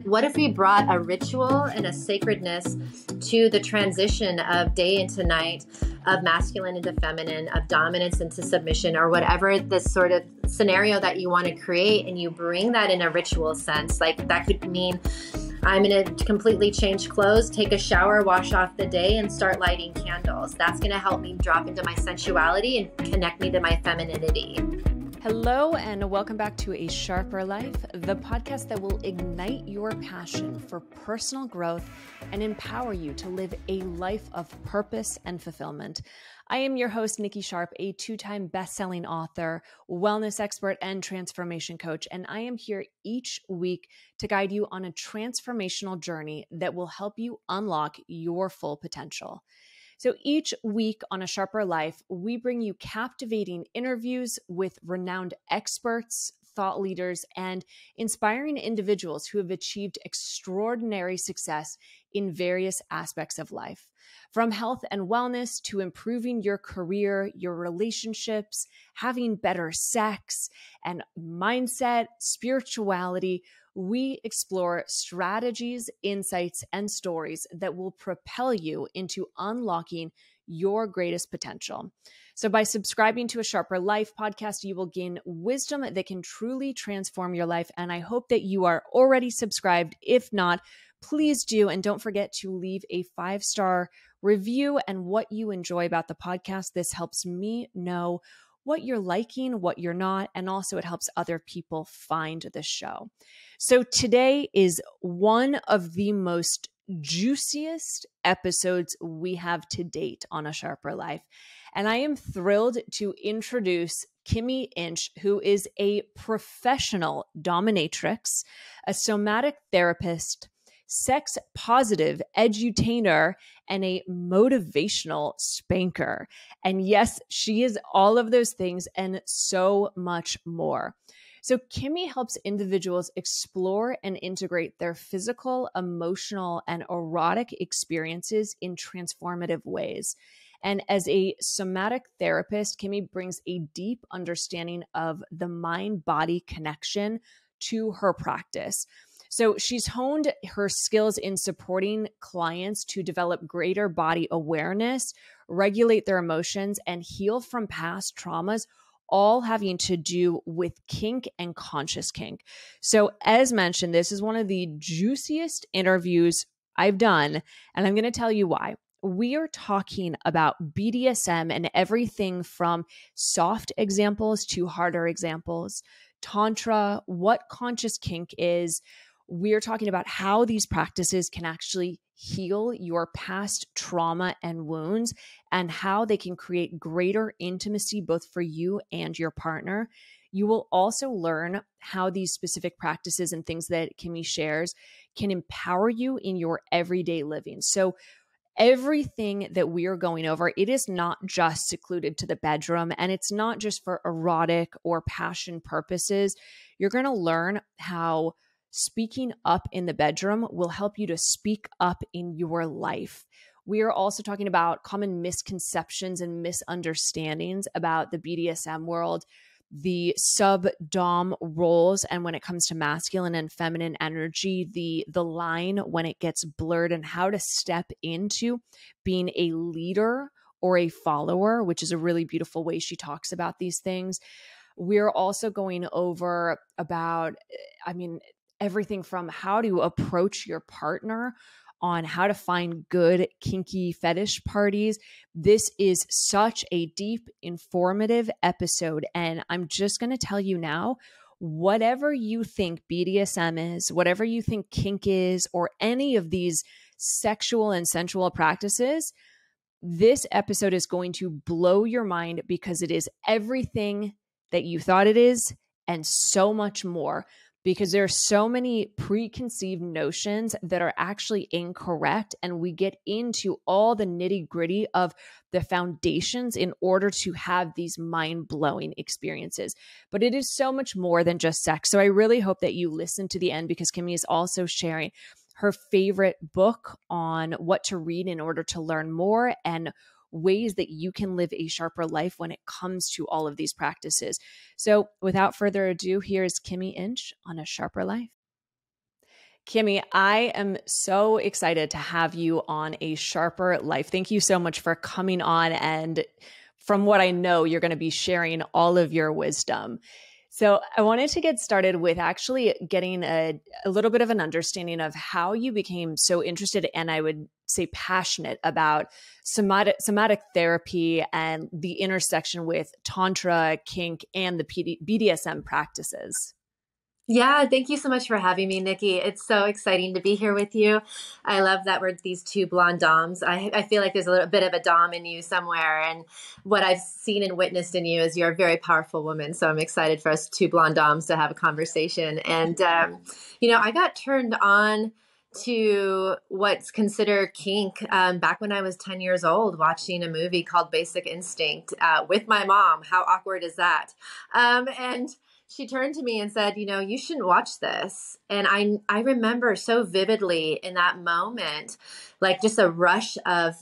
What if we brought a ritual and a sacredness to the transition of day into night, of masculine into feminine, of dominance into submission, or whatever this sort of scenario that you want to create, and you bring that in a ritual sense? Like that could mean I'm going to completely change clothes, take a shower, wash off the day, and start lighting candles. That's going to help me drop into my sensuality and connect me to my femininity. Hello, and welcome back to A Sharper Life, the podcast that will ignite your passion for personal growth and empower you to live a life of purpose and fulfillment. I am your host, Nikki Sharp, a two-time best-selling author, wellness expert, and transformation coach, and I am here each week to guide you on a transformational journey that will help you unlock your full potential. So each week on A Sharper Life, we bring you captivating interviews with renowned experts, thought leaders, and inspiring individuals who have achieved extraordinary success in various aspects of life. From health and wellness to improving your career, your relationships, having better sex, and mindset, spirituality, we explore strategies, insights, and stories that will propel you into unlocking your greatest potential. So by subscribing to A Sharper Life podcast, you will gain wisdom that can truly transform your life. And I hope that you are already subscribed. If not, please do. And don't forget to leave a 5-star review and what you enjoy about the podcast. This helps me know what you're liking, what you're not, and also it helps other people find the show. So today is one of the most juiciest episodes we have to date on A Sharper Life. And I am thrilled to introduce Kimi Inch, who is a professional dominatrix, a somatic therapist, sex positive edu-tainer, and a motivational spanker. And yes, she is all of those things and so much more. So Kimi helps individuals explore and integrate their physical, emotional, and erotic experiences in transformative ways. And as a somatic therapist, Kimi brings a deep understanding of the mind-body connection to her practice. So she's honed her skills in supporting clients to develop greater body awareness, regulate their emotions, and heal from past traumas, all having to do with kink and conscious kink. So as mentioned, this is one of the juiciest interviews I've done, and I'm going to tell you why. We are talking about BDSM and everything from soft examples to harder examples, Tantra, what conscious kink is. We're talking about how these practices can actually heal your past trauma and wounds and how they can create greater intimacy both for you and your partner. You will also learn how these specific practices and things that Kimi shares can empower you in your everyday living. So everything that we are going over, it is not just secluded to the bedroom, and it's not just for erotic or passion purposes. You're going to learn how speaking up in the bedroom will help you to speak up in your life. We are also talking about common misconceptions and misunderstandings about the BDSM world, the sub-dom roles, and when it comes to masculine and feminine energy, the line when it gets blurred, and how to step into being a leader or a follower, which is a really beautiful way she talks about these things. We're also going over about, everything from how to approach your partner on how to find good kinky fetish parties. This is such a deep, informative episode. And I'm just going to tell you now, whatever you think BDSM is, whatever you think kink is, or any of these sexual and sensual practices, this episode is going to blow your mind because it is everything that you thought it is and so much more. Because there are so many preconceived notions that are actually incorrect. And we get into all the nitty gritty of the foundations in order to have these mind-blowing experiences. But it is so much more than just sex. So I really hope that you listen to the end, because Kimi is also sharing her favorite book on what to read in order to learn more and ways that you can live a sharper life when it comes to all of these practices. So without further ado, here is Kimi Inch on A Sharper Life. Kimi, I am so excited to have you on A Sharper Life. Thank you so much for coming on. And from what I know, you're going to be sharing all of your wisdom. So I wanted to get started with actually getting a little bit of an understanding of how you became so interested, and I would say passionate, about somatic therapy and the intersection with Tantra, Kink, and the BDSM practices. Yeah, thank you so much for having me, Nikki. It's so exciting to be here with you. I love that we're these two blonde doms. I feel like there's a little bit of a dom in you somewhere. And what I've seen and witnessed in you is you're a very powerful woman. So I'm excited for us two blonde doms to have a conversation. And, I got turned on to what's considered kink back when I was 10 years old, watching a movie called Basic Instinct with my mom. How awkward is that? And she turned to me and said, you shouldn't watch this. And I remember so vividly in that moment, like just a rush of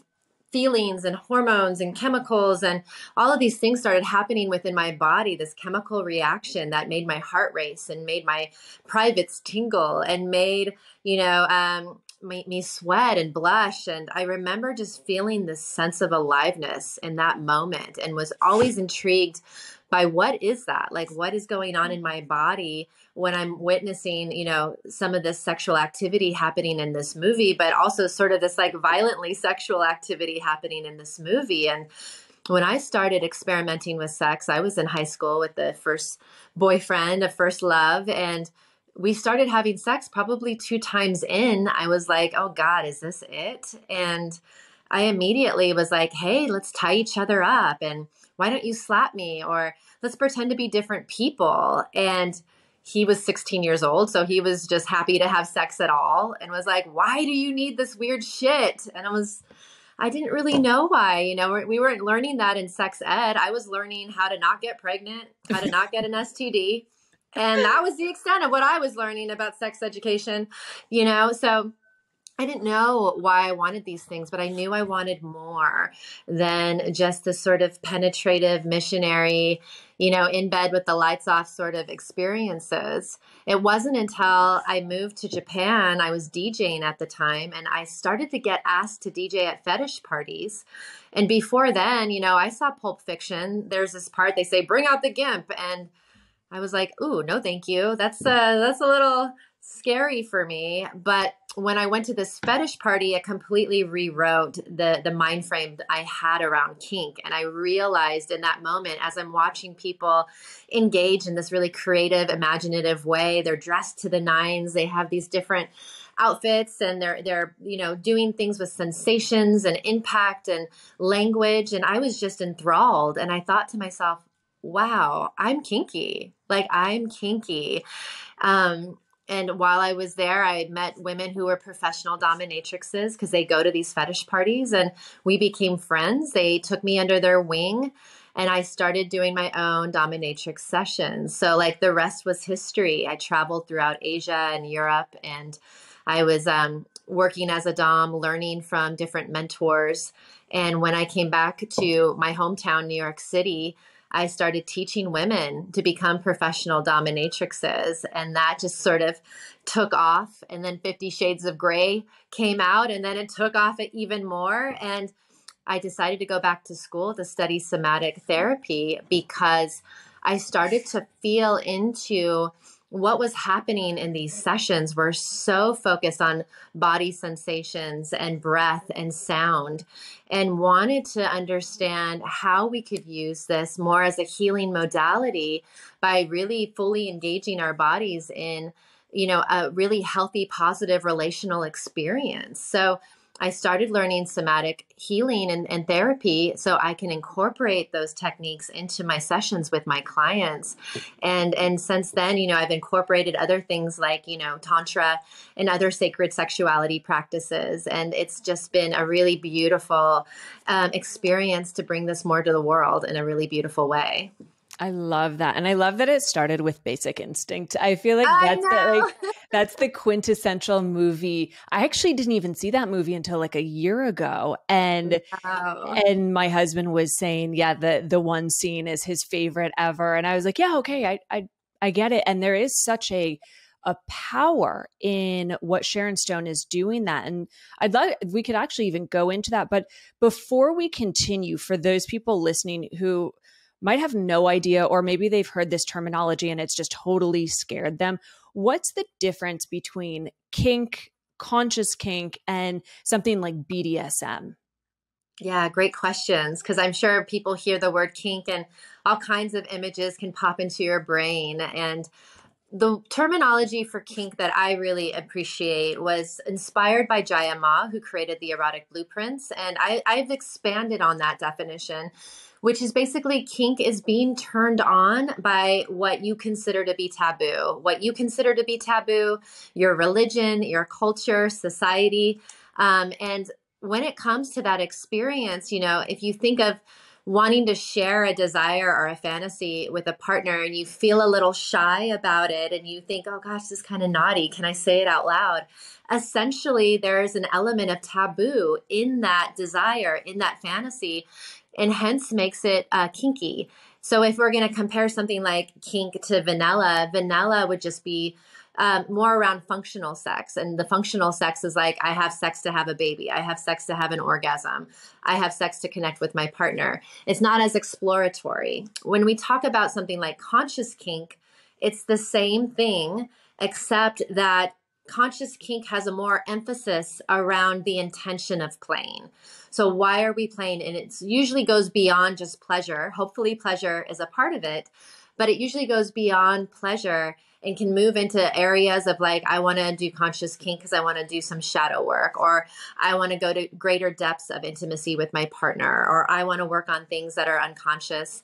feelings and hormones and chemicals and all of these things started happening within my body, this chemical reaction that made my heart race and made my privates tingle and made, me sweat and blush. And I remember just feeling this sense of aliveness in that moment and was always intrigued by what is that? Like, what is going on in my body when I'm witnessing, some of this sexual activity happening in this movie, but also sort of this like violently sexual activity happening in this movie. And when I started experimenting with sex, I was in high school with the first boyfriend, a first love, and we started having sex probably 2 times in. I was like, oh God, is this it? And I immediately was like, hey, let's tie each other up. And why don't you slap me? Or let's pretend to be different people. And he was 16 years old. So he was just happy to have sex at all and was like, why do you need this weird shit? And I didn't really know why. We weren't learning that in sex ed. I was learning how to not get pregnant, how to not get an STD. And that was the extent of what I was learning about sex education, so I didn't know why I wanted these things, but I knew I wanted more than just the sort of penetrative missionary, in bed with the lights off sort of experiences. It wasn't until I moved to Japan, I was DJing at the time, and I started to get asked to DJ at fetish parties. And before then, I saw Pulp Fiction. There's this part, they say, bring out the gimp. And I was like, ooh, no, thank you. That's a little scary for me. But when I went to this fetish party, it completely rewrote the mind frame that I had around kink. And I realized in that moment, as I'm watching people engage in this really creative, imaginative way, they're dressed to the nines, they have these different outfits, and they're doing things with sensations and impact and language. And I was just enthralled. And I thought to myself, wow, I'm kinky. Like, I'm kinky. And while I was there, I met women who were professional dominatrixes because they go to these fetish parties, and we became friends. They took me under their wing, and I started doing my own dominatrix sessions. So like the rest was history. I traveled throughout Asia and Europe, and I was working as a dom, learning from different mentors. And when I came back to my hometown, New York City, I started teaching women to become professional dominatrixes, and that just sort of took off. And then 50 Shades of Grey came out, and then it took off even more. And I decided to go back to school to study somatic therapy because I started to feel into what was happening in these sessions. Were so focused on body sensations and breath and sound, and wanted to understand how we could use this more as a healing modality by really fully engaging our bodies in, a really healthy, positive relational experience. So I started learning somatic healing and therapy so I can incorporate those techniques into my sessions with my clients. And since then, I've incorporated other things like, Tantra and other sacred sexuality practices. And it's just been a really beautiful experience to bring this more to the world in a really beautiful way. I love that. And I love that it started with Basic Instinct. I feel like that's the quintessential movie. I actually didn't even see that movie until like a year ago. And and my husband was saying, yeah, the one scene is his favorite ever. And I was like, yeah, okay, I get it. And there is such a a power in what Sharon Stone is doing that. And we could actually even go into that. But before we continue, for those people listening who might have no idea, or maybe they've heard this terminology and it's just totally scared them, what's the difference between kink, conscious kink, and something like BDSM? Yeah, great questions. Because I'm sure people hear the word kink and all kinds of images can pop into your brain. And the terminology for kink that I really appreciate was inspired by Jaya Ma, who created the erotic blueprints. And I've expanded on that definition, which is basically kink is being turned on by what you consider to be taboo. What you consider to be taboo, your religion, your culture, society. And when it comes to that experience, if you think of wanting to share a desire or a fantasy with a partner and you feel a little shy about it and you think, oh gosh, this is kind of naughty. Can I say it out loud? Essentially, there's an element of taboo in that desire, in that fantasy, and hence makes it kinky. So if we're going to compare something like kink to vanilla would just be more around functional sex. And the functional sex is like, I have sex to have a baby. I have sex to have an orgasm. I have sex to connect with my partner. It's not as exploratory. When we talk about something like conscious kink, it's the same thing, except that conscious kink has a more emphasis around the intention of playing. So why are we playing? And it usually goes beyond just pleasure. Hopefully pleasure is a part of it, but it usually goes beyond pleasure and can move into areas of like, I want to do conscious kink because I want to do some shadow work, or I want to go to greater depths of intimacy with my partner, or I want to work on things that are unconscious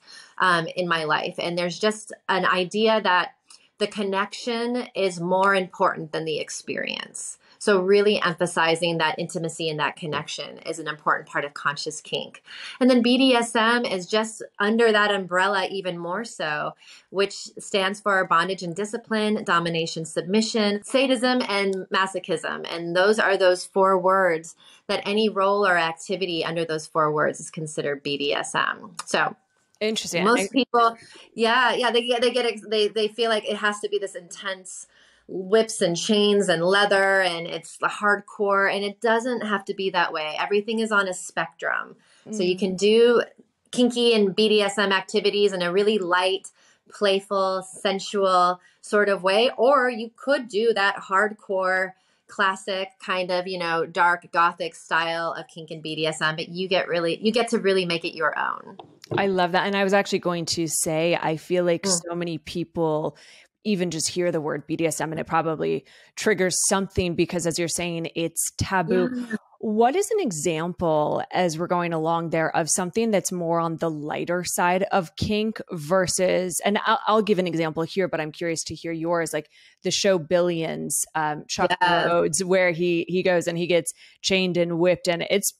in my life. And there's just an idea that the connection is more important than the experience. So really emphasizing that intimacy and that connection is an important part of conscious kink. And then BDSM is just under that umbrella even more so, which stands for bondage and discipline, domination, submission, sadism, and masochism. And those are those 4 words that any role or activity under those 4 words is considered BDSM. So interesting. Most people, they feel like it has to be this intense whips and chains and leather and it's the hardcore, and it doesn't have to be that way. Everything is on a spectrum. So you can do kinky and BDSM activities in a really light, playful, sensual sort of way, or you could do that hardcore, classic kind of, dark gothic style of kink and BDSM, but you get to really make it your own. I love that. And I was actually going to say, I feel like so many people even just hear the word BDSM and it probably triggers something because, as you're saying, it's taboo. Yeah. What is an example, as we're going along there, of something that's more on the lighter side of kink versus, and I'll give an example here, but I'm curious to hear yours, like the show Billions, Chuck Rhodes, where he goes and he gets chained and whipped, and it's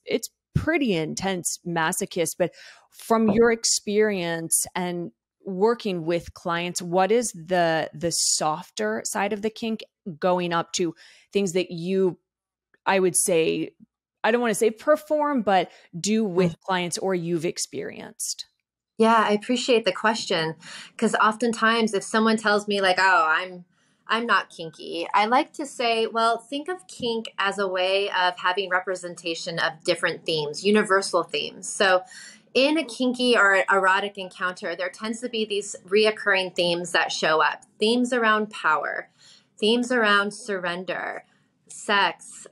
pretty intense masochist. But from your experience and working with clients, what is the softer side of the kink going up to things that you, I would say, I don't want to say perform, but do with clients or you've experienced? Yeah, I appreciate the question, because oftentimes if someone tells me like, oh, I'm not kinky, I like to say, well, think of kink as a way of having representation of different themes, universal themes. So in a kinky or erotic encounter, there tends to be these reoccurring themes that show up. Themes around power, themes around surrender, sex,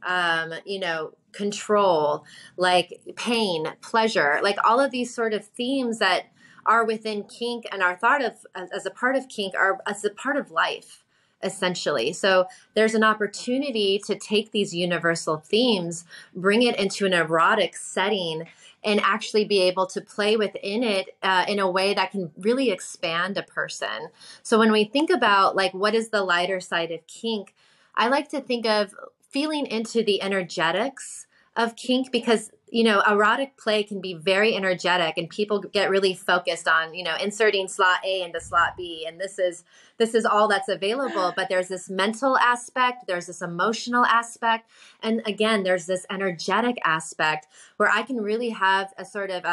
control, like pain, pleasure, like all of these sort of themes that are within kink and are thought of as a part of kink are as a part of life, essentially. So there's an opportunity to take these universal themes, bring it into an erotic setting, and actually be able to play within it in a way that can really expand a person. So when we think about like, what is the lighter side of kink, I like to think of feeling into the energetics of kink, because, erotic play can be very energetic and people get really focused on, inserting slot A into slot B. And this is all that's available. But there's this mental aspect, there's this emotional aspect. And again, there's this energetic aspect where I can really have a sort of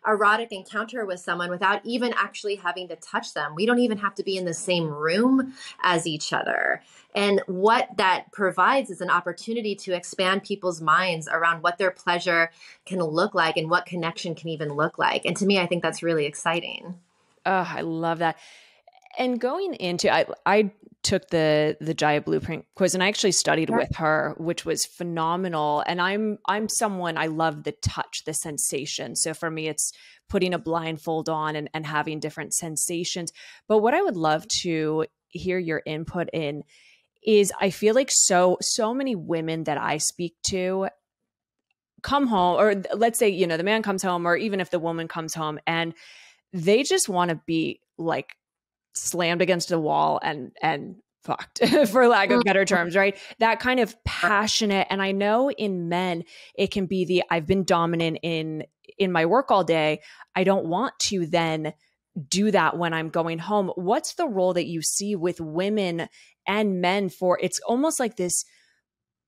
erotic encounter with someone without even actually having to touch them. We don't even have to be in the same room as each other. And what that provides is an opportunity to expand people's minds around what their pleasure can look like and what connection can even look like. And to me, I think that's really exciting. Oh, I love that. And going into, I took the Jaya Blueprint quiz, and I actually studied with her, which was phenomenal. And I'm someone, I love the touch, the sensation. So for me, it's putting a blindfold on and having different sensations. But what I would love to hear your input in is, I feel like so many women that I speak to come home, or let's say, you know, the man comes home, or even if the woman comes home, and they just want to be like slammed against a wall and fucked, for lack of better terms, right? That kind of passionate. And I know in men, it can be the, I've been dominant in my work all day. I don't want to then do that when I'm going home. What's the role that you see with women and men for, it's almost like this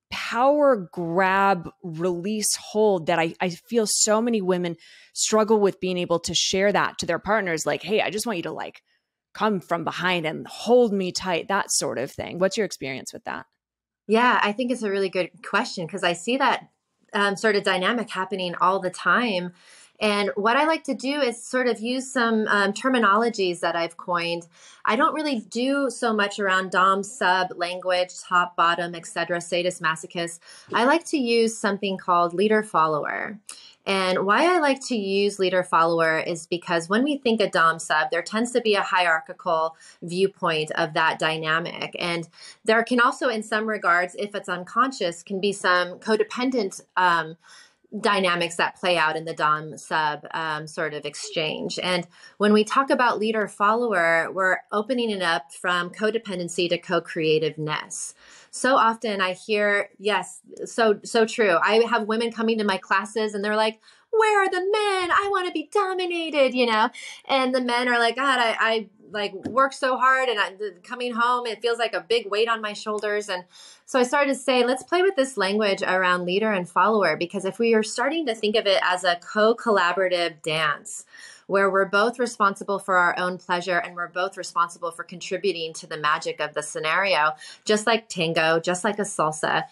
power grab, release, hold that I feel so many women struggle with being able to share that to their partners. Like, hey, I just want you to like come from behind and hold me tight, that sort of thing. What's your experience with that? Yeah, I think it's a really good question, because I see that sort of dynamic happening all the time. And what I like to do is sort of use some terminologies that I've coined. I don't really do so much around dom, sub, language, top, bottom, etc., sadist, masochist. I like to use something called leader follower. And why I like to use leader follower is because when we think of dom sub, there tends to be a hierarchical viewpoint of that dynamic. And there can also, in some regards, if it's unconscious, can be some codependent dynamics that play out in the dom sub sort of exchange. And when we talk about leader follower, we're opening it up from codependency to co-creativeness. So often I hear, yes, so true. I have women coming to my classes and they're like, where are the men? I want to be dominated, you know? And the men are like, God, I like work so hard, and coming home, it feels like a big weight on my shoulders. And so I started to say, let's play with this language around leader and follower, because if we are starting to think of it as a co-collaborative dance, where we're both responsible for our own pleasure and we're both responsible for contributing to the magic of the scenario, just like tango, just like a salsa,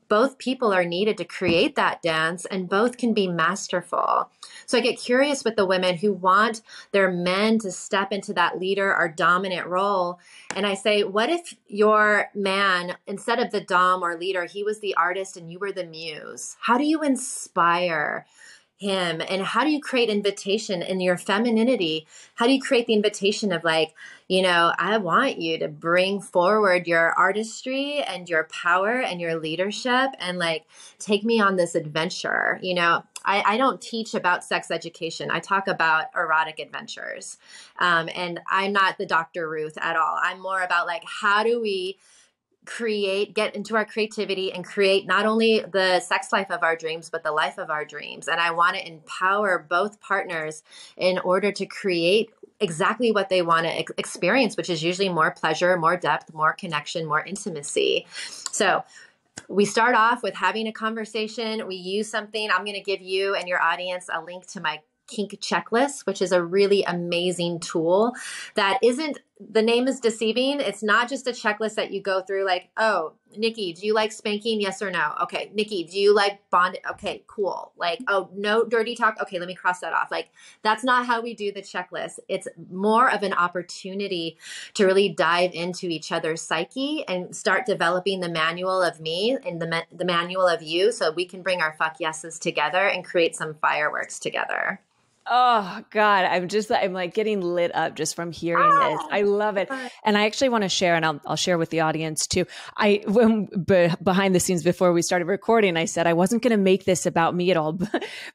both people are needed to create that dance, and both can be masterful. So I get curious with the women who want their men to step into that leader or dominant role. And I say, what if your man, instead of the dom or leader, he was the artist and you were the muse? How do you inspire him? And how do you create invitation in your femininity? How do you create the invitation of like, you know, I want you to bring forward your artistry and your power and your leadership and like take me on this adventure. You know, I don't teach about sex education. I talk about erotic adventures. And I'm not the Dr. Ruth at all. I'm more about like, how do we get into our creativity and create not only the sex life of our dreams, but the life of our dreams. And I want to empower both partners in order to create exactly what they want to experience, which is usually more pleasure, more depth, more connection, more intimacy. So we start off with having a conversation. We use something. I'm going to give you and your audience a link to my Kink checklist, which is a really amazing tool that isn't, the name is deceiving. It's not just a checklist that you go through like, oh, Nikki, do you like spanking? Yes or no? Okay. Nikki, do you like bonding? Okay, cool. Like, oh, no dirty talk. Okay, let me cross that off. Like, that's not how we do the checklist. It's more of an opportunity to really dive into each other's psyche and start developing the manual of me and the manual of you, so we can bring our fuck yeses together and create some fireworks together. Oh God, I'm like getting lit up just from hearing this. I love it. And I actually want to share, and I'll share with the audience too. Behind the scenes before we started recording, I said I wasn't going to make this about me at all,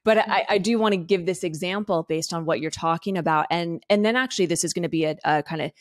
but I do want to give this example based on what you're talking about. And then actually this is going to be a kind of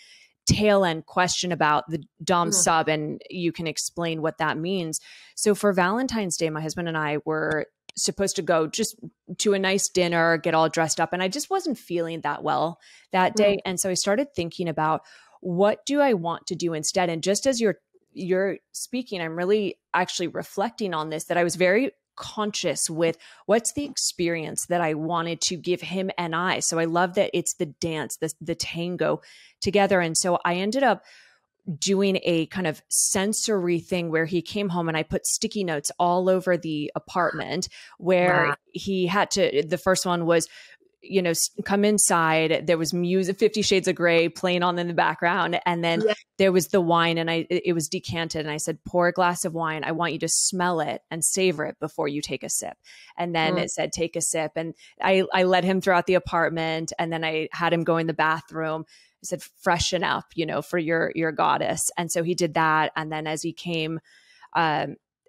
tail end question about the dom sub, and you can explain what that means. So for Valentine's Day, my husband and I were supposed to go just to a nice dinner, get all dressed up. And I just wasn't feeling that well that day. And so I started thinking about, what do I want to do instead? And just as you're speaking, I'm really actually reflecting on this, that I was very conscious with what's the experience that I wanted to give him and I. So I love that it's the dance, the tango together. And so I ended up doing a kind of sensory thing where he came home and I put sticky notes all over the apartment where Wow. he had to, the first one was, come inside. There was music, 50 Shades of Grey playing on in the background. And then there was the wine and it was decanted. And I said, pour a glass of wine. I want you to smell it and savor it before you take a sip. And then it said, take a sip. And I led him throughout the apartment. And then I had him go in the bathroom. I said, freshen up, for your goddess. And so he did that. And then as he came,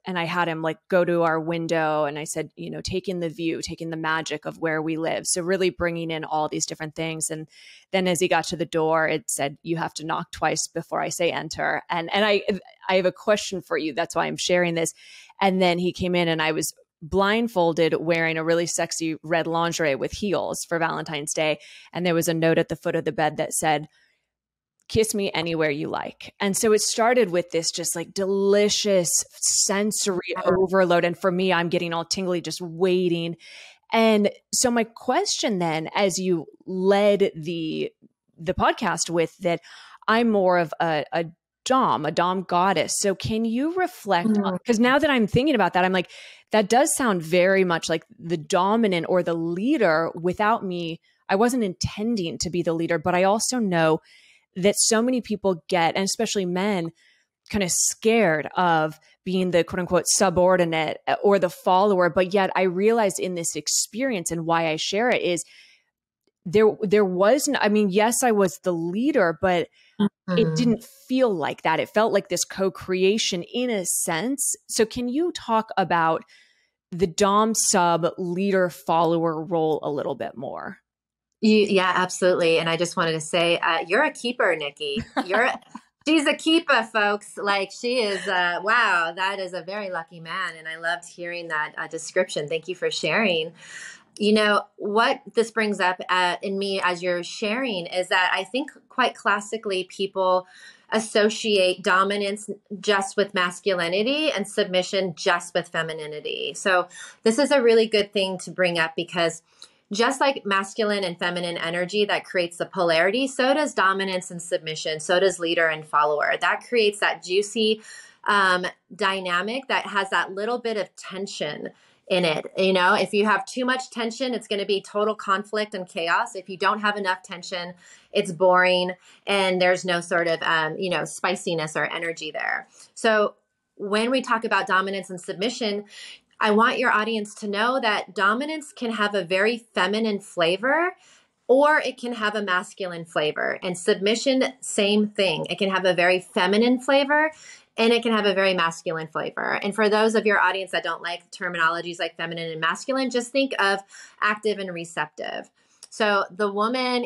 and I had him like go to our window and I said, taking the view, taking the magic of where we live. So really bringing in all these different things. And then as he got to the door, it said, you have to knock twice before I say enter. And I have a question for you. That's why I'm sharing this. And then he came in and I was blindfolded wearing a really sexy red lingerie with heels for Valentine's Day. And there was a note at the foot of the bed that said, kiss me anywhere you like. And so it started with this just like delicious sensory overload. And for me, I'm getting all tingly just waiting. And so my question then, as you led the podcast with that, I'm more of a Dom goddess. So can you reflect on, because now that I'm thinking about that, I'm like, that does sound very much like the dominant or the leader without me. I wasn't intending to be the leader, but I also know that so many people get, and especially men, kind of scared of being the quote unquote subordinate or the follower. But yet I realized in this experience and why I share it is there wasn't, yes, I was the leader, but it didn't feel like that. It felt like this co-creation in a sense. So can you talk about the Dom sub leader follower role a little bit more? Yeah, absolutely. And I just wanted to say, you're a keeper, Nikki. She's a keeper, folks. Like she is, wow, that is a very lucky man. And I loved hearing that description. Thank you for sharing. What this brings up in me as you're sharing is that I think quite classically people associate dominance just with masculinity and submission just with femininity. So this is a really good thing to bring up because just like masculine and feminine energy that creates the polarity, so does dominance and submission, so does leader and follower. That creates that juicy dynamic that has that little bit of tension in it. If you have too much tension, it's going to be total conflict and chaos. If you don't have enough tension, it's boring and there's no sort of, spiciness or energy there. So when we talk about dominance and submission, I want your audience to know that dominance can have a very feminine flavor or it can have a masculine flavor. And submission, same thing. It can have a very feminine flavor and it can have a very masculine flavor. And for those of your audience that don't like terminologies like feminine and masculine, just think of active and receptive. So the woman,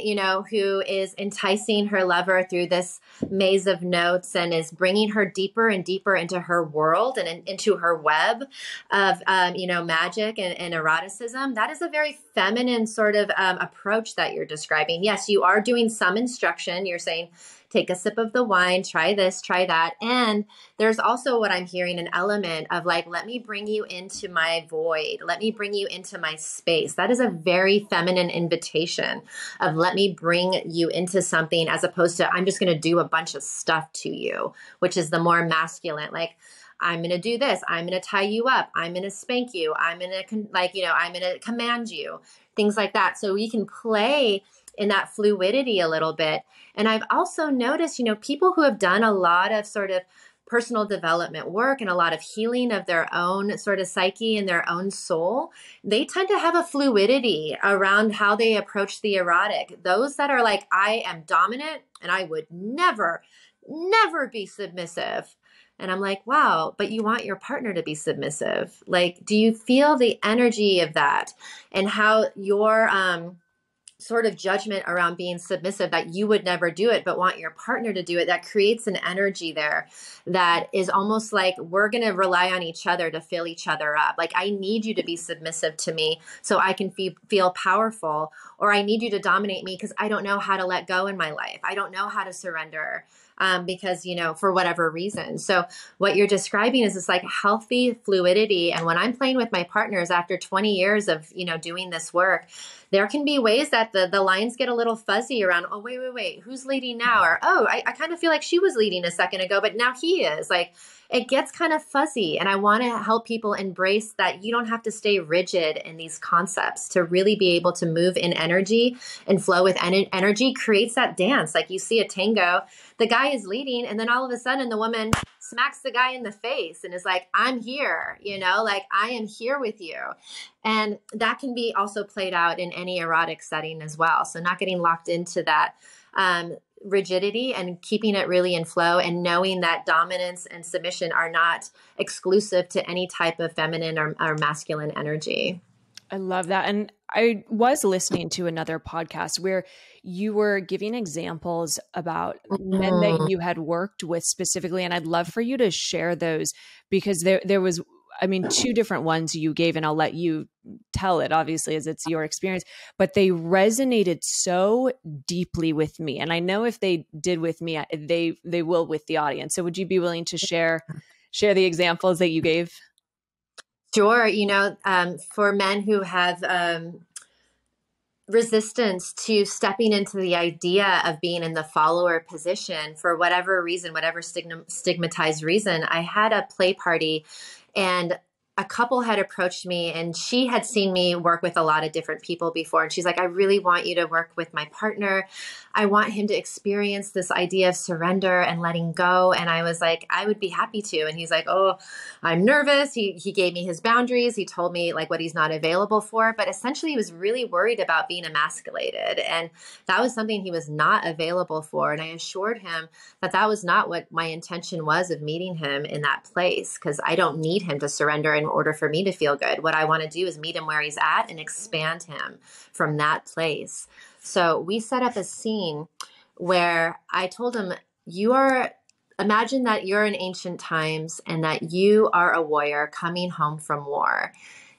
who is enticing her lover through this maze of notes and is bringing her deeper and deeper into her world and into her web of, magic and eroticism, that is a very feminine sort of approach that you're describing. Yes, you are doing some instruction. You're saying, take a sip of the wine, try this, try that. And there's also what I'm hearing, an element of like, let me bring you into my void. Let me bring you into my space. That is a very feminine invitation of let me bring you into something as opposed to I'm just going to do a bunch of stuff to you, which is the more masculine. Like, I'm going to do this. I'm going to tie you up. I'm going to spank you. I'm going to I'm going to command you, things like that. So we can play in that fluidity a little bit. And I've also noticed, people who have done a lot of sort of personal development work and a lot of healing of their own sort of psyche and their own soul, they tend to have a fluidity around how they approach the erotic. Those that are like, I am dominant and I would never, never be submissive. And I'm like, wow, but you want your partner to be submissive. Like, do you feel the energy of that and how your sort of judgment around being submissive that you would never do it, but want your partner to do it, that creates an energy there that is almost like we're going to rely on each other to fill each other up. Like, I need you to be submissive to me so I can feel powerful, or I need you to dominate me because I don't know how to let go in my life. I don't know how to surrender. Because, for whatever reason. So what you're describing is this like healthy fluidity. And when I'm playing with my partners after 20 years of, doing this work, there can be ways that the lines get a little fuzzy around, oh, wait, who's leading now? Or, oh, I kind of feel like she was leading a second ago, but now he is. Like, it gets kind of fuzzy. And I want to help people embrace that you don't have to stay rigid in these concepts to really be able to move in energy and flow with energy creates that dance. Like you see a tango, the guy is leading, and then all of a sudden the woman smacks the guy in the face and is like, I'm here, like I am here with you. And that can be also played out in any erotic setting as well. So not getting locked into that rigidity and keeping it really in flow, and knowing that dominance and submission are not exclusive to any type of feminine or masculine energy. I love that. And I was listening to another podcast where you were giving examples about men that you had worked with specifically. And I'd love for you to share those, because there was, two different ones you gave, and I'll let you tell it, obviously, as it's your experience, but they resonated so deeply with me. And I know if they did with me, they will with the audience. So would you be willing to share the examples that you gave? Sure. For men who have resistance to stepping into the idea of being in the follower position for whatever reason, whatever stigmatized reason, I had a play party, and a couple had approached me, and she had seen me work with a lot of different people before. And she's like, I really want you to work with my partner. I want him to experience this idea of surrender and letting go. And I was like, I would be happy to. And he's like, oh, I'm nervous. He gave me his boundaries. He told me like what he's not available for. But essentially, he was really worried about being emasculated. And that was something he was not available for. And I assured him that that was not what my intention was of meeting him in that place, because I don't need him to surrender in order for me to feel good. What I want to do is meet him where he's at and expand him from that place. So we set up a scene where I told him, imagine that you're in ancient times and that you are a warrior coming home from war.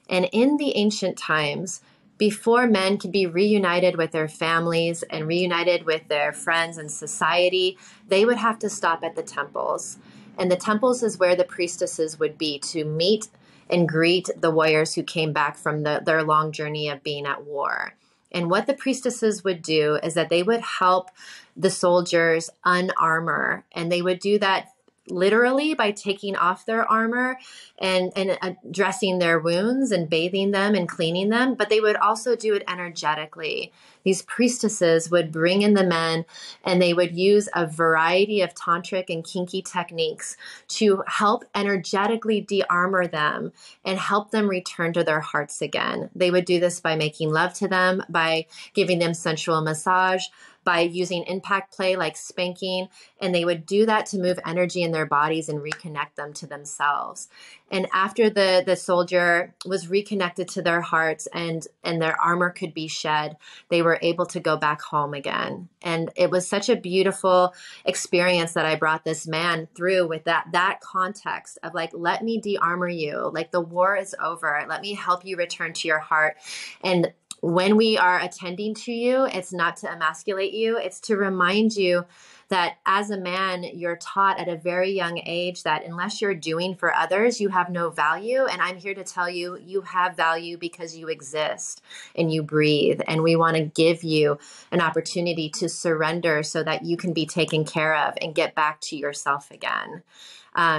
And in the ancient times, before men could be reunited with their families and reunited with their friends and society, they would have to stop at the temples. And the temples is where the priestesses would be to meet and greet the warriors who came back from their long journey of being at war. And what the priestesses would do is that they would help the soldiers unarmor, and they would do that literally by taking off their armor and addressing their wounds and bathing them and cleaning them. But they would also do it energetically. These priestesses would bring in the men, and they would use a variety of tantric and kinky techniques to help energetically de-armor them and help them return to their hearts again. They would do this by making love to them, by giving them sensual massage, by using impact play like spanking, and they would do that to move energy in their bodies and reconnect them to themselves. And after the soldier was reconnected to their hearts and their armor could be shed, they were able to go back home again. And it was such a beautiful experience that I brought this man through with that context of like, let me de-armor you. Like, the war is over. Let me help you return to your heart. And when we are attending to you, it's not to emasculate you. It's to remind you that as a man, you're taught at a very young age that unless you're doing for others, you have no value. And I'm here to tell you, you have value because you exist and you breathe. And we want to give you an opportunity to surrender so that you can be taken care of and get back to yourself again.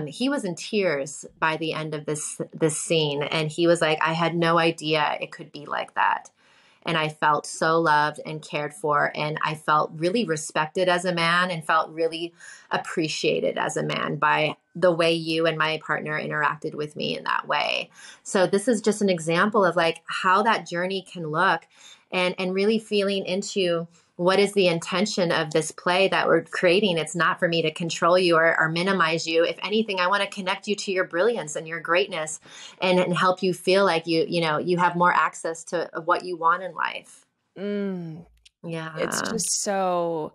He was in tears by the end of this scene. And he was like, I had no idea it could be like that. And I felt so loved and cared for. And I felt really respected as a man and felt really appreciated as a man by the way you and my partner interacted with me in that way. So this is just an example of like how that journey can look, and really feeling into what is the intention of this play that we're creating. It's not for me to control you or minimize you. If anything, I want to connect you to your brilliance and your greatness and help you feel like you have more access to what you want in life. It's Yeah. just so,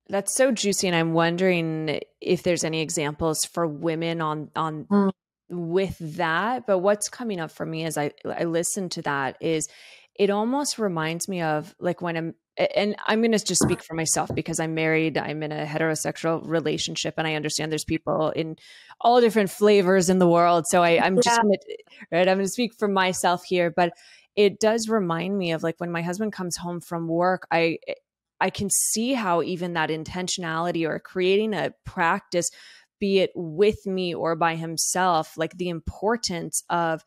that's so juicy. And I'm wondering if there's any examples for women on Mm. with that. But what's coming up for me as I listen to that is it almost reminds me of like when and I'm going to just speak for myself because I'm married, I'm in a heterosexual relationship, and I understand there's people in all different flavors in the world. So I'm just Yeah. going to, right, I'm going to speak for myself here, but it does remind me of like when my husband comes home from work, I can see how even that intentionality or creating a practice, be it with me or by himself, like the importance of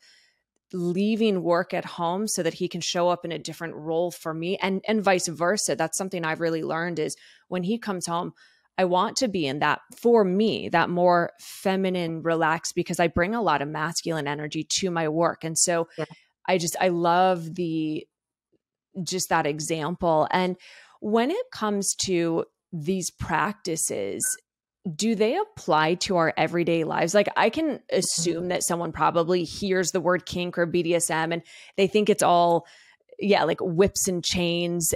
leaving work at home so that he can show up in a different role for me, and vice versa. That's something I've really learned is when he comes home, I want to be in that, for me, that more feminine, relaxed, because I bring a lot of masculine energy to my work. And so Yeah. I love the, just that example. And when it comes to these practices, do they apply to our everyday lives? Like I can assume that someone probably hears the word kink or BDSM and they think it's all, yeah, like whips and chains.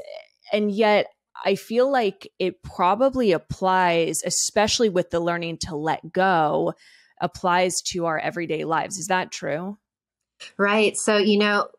And yet I feel like it probably applies, especially with the learning to let go, applies to our everyday lives. Is that true? Right. So,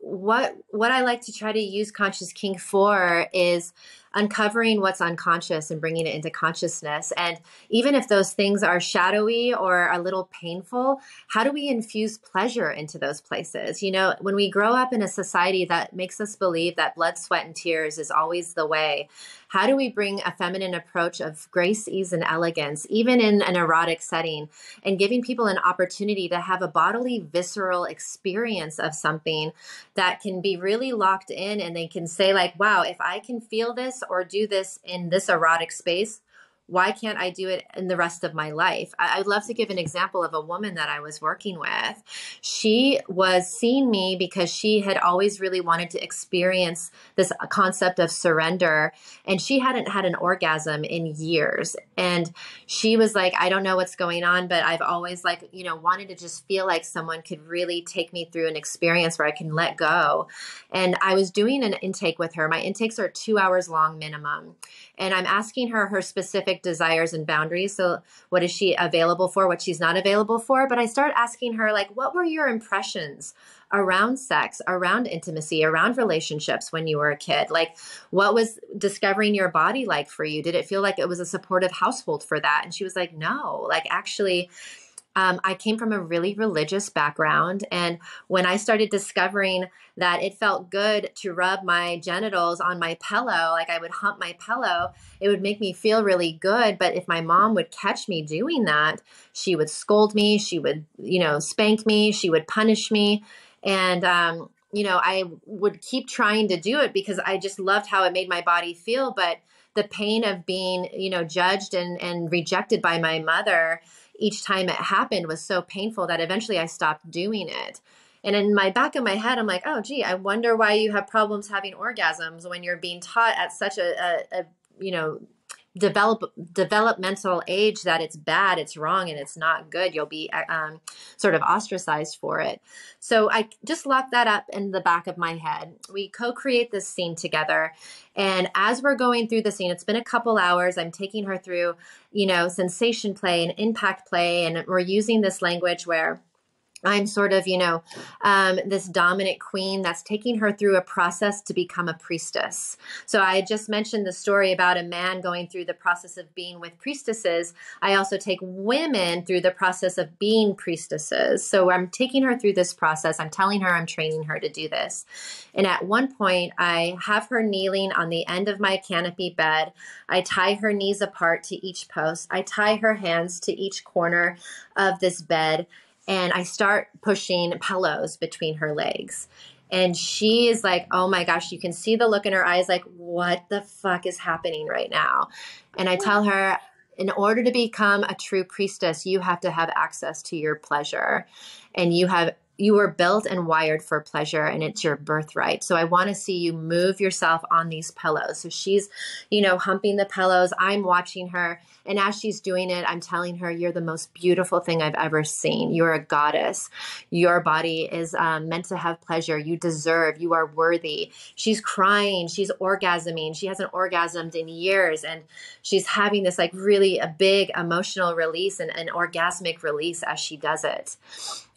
what I like to try to use conscious kink for is uncovering what's unconscious and bringing it into consciousness. And even if those things are shadowy or a little painful, how do we infuse pleasure into those places? When we grow up in a society that makes us believe that blood, sweat, and tears is always the way, how do we bring a feminine approach of grace, ease, and elegance, even in an erotic setting, and giving people an opportunity to have a bodily, visceral experience of something that can be really locked in, and they can say like, wow, if I can feel this or do this in this erotic space, why can't I do it in the rest of my life? I'd love to give an example of a woman that I was working with. She was seeing me because she had always really wanted to experience this concept of surrender, and she hadn't had an orgasm in years. And she was like, I don't know what's going on, but I've always wanted to just feel like someone could really take me through an experience where I can let go. And I was doing an intake with her. My intakes are 2 hours long minimum. And I'm asking her her specific desires and boundaries. So what is she available for, what she's not available for? But I start asking her, like, what were your impressions around sex, around intimacy, around relationships when you were a kid? Like, what was discovering your body like for you? Did it feel like it was a supportive household for that? And she was like, no, like actually, I came from a really religious background. And when I started discovering that it felt good to rub my genitals on my pillow, like I would hump my pillow, it would make me feel really good. But if my mom would catch me doing that, she would scold me, she would, spank me, she would punish me. And, I would keep trying to do it because I just loved how it made my body feel. But the pain of being, judged and rejected by my mother each time it happened was so painful that eventually I stopped doing it. And in my back of my head, I'm like, oh, gee, I wonder why you have problems having orgasms when you're being taught at such a developmental age that it's bad, it's wrong, and it's not good. You'll be sort of ostracized for it. So I just locked that up in the back of my head. We co-create this scene together. And as we're going through the scene, it's been a couple hours. I'm taking her through, sensation play and impact play. And we're using this language where I'm sort of, this dominant queen that's taking her through a process to become a priestess. So I just mentioned the story about a man going through the process of being with priestesses. I also take women through the process of being priestesses. So I'm taking her through this process. I'm telling her I'm training her to do this. And at one point, I have her kneeling on the end of my canopy bed. I tie her knees apart to each post. I tie her hands to each corner of this bed. And I start pushing pillows between her legs. And she is like, oh my gosh, you can see the look in her eyes, like, what the fuck is happening right now? And I tell her, in order to become a true priestess, you have to have access to your pleasure. And you have you were built and wired for pleasure, and it's your birthright. So I want to see you move yourself on these pillows. So she's, humping the pillows. I'm watching her. And as she's doing it, I'm telling her, you're the most beautiful thing I've ever seen. You're a goddess. Your body is meant to have pleasure. You deserve, you are worthy. She's crying. She's orgasming. She hasn't orgasmed in years. And she's having this like really a big emotional release and an orgasmic release as she does it.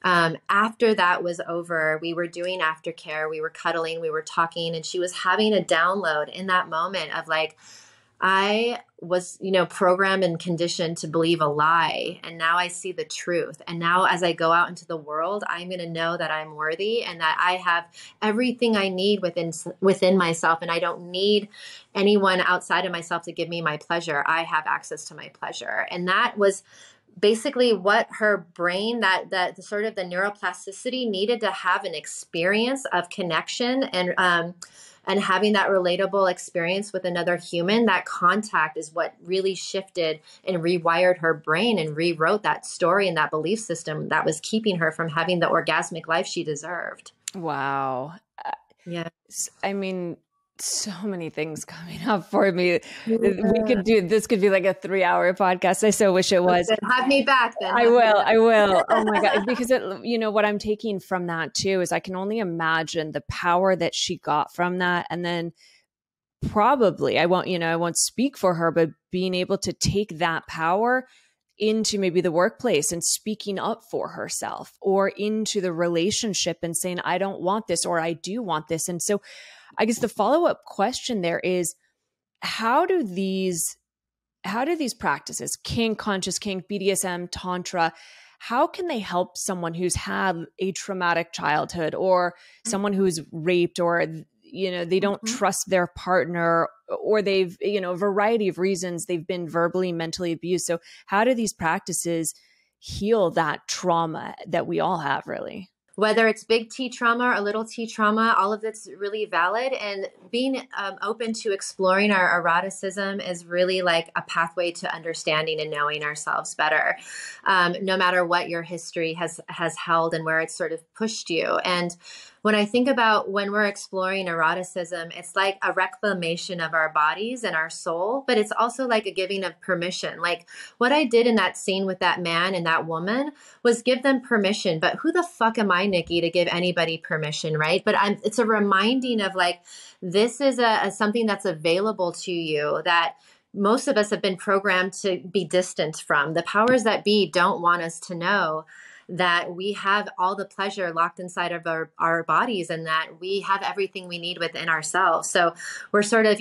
After that was over, we were doing aftercare, we were cuddling, we were talking, and she was having a download in that moment of like, I was, programmed and conditioned to believe a lie. And now I see the truth. And now as I go out into the world, I'm going to know that I'm worthy and that I have everything I need within myself. And I don't need anyone outside of myself to give me my pleasure. I have access to my pleasure. And that was basically what her brain, that sort of the neuroplasticity needed to have an experience of connection and having that relatable experience with another human. That contact is what really shifted and rewired her brain and rewrote that story and that belief system that was keeping her from having the orgasmic life she deserved. Wow. Yeah. I mean, so many things coming up for me. This could be like a 3-hour podcast. I so wish it was. Have me back then. I will. Oh my God. Because what I'm taking from that too is I can only imagine the power that she got from that. And then probably I won't speak for her, but being able to take that power into maybe the workplace and speaking up for herself, or into the relationship and saying, I don't want this, or I do want this. And so I guess the follow-up question there is, how do these practices, kink, conscious kink, BDSM, tantra, how can they help someone who's had a traumatic childhood, or someone who's raped, or they don't trust their partner, or they've, a variety of reasons they've been verbally, mentally abused. So how do these practices heal that trauma that we all have, really? Whether it's big T trauma or little T trauma, all of it's really valid. And being open to exploring our eroticism is really like a pathway to understanding and knowing ourselves better, no matter what your history has held and where it's sort of pushed you. And when I think about when we're exploring eroticism, it's like a reclamation of our bodies and our soul, but it's also like a giving of permission. Like what I did in that scene with that man and that woman was give them permission. But who the fuck am I, Nikki, to give anybody permission, right? But it's a reminding of like, this is something that's available to you that most of us have been programmed to be distant from. The powers that be don't want us to know that we have all the pleasure locked inside of our bodies, and that we have everything we need within ourselves. So we're sort of,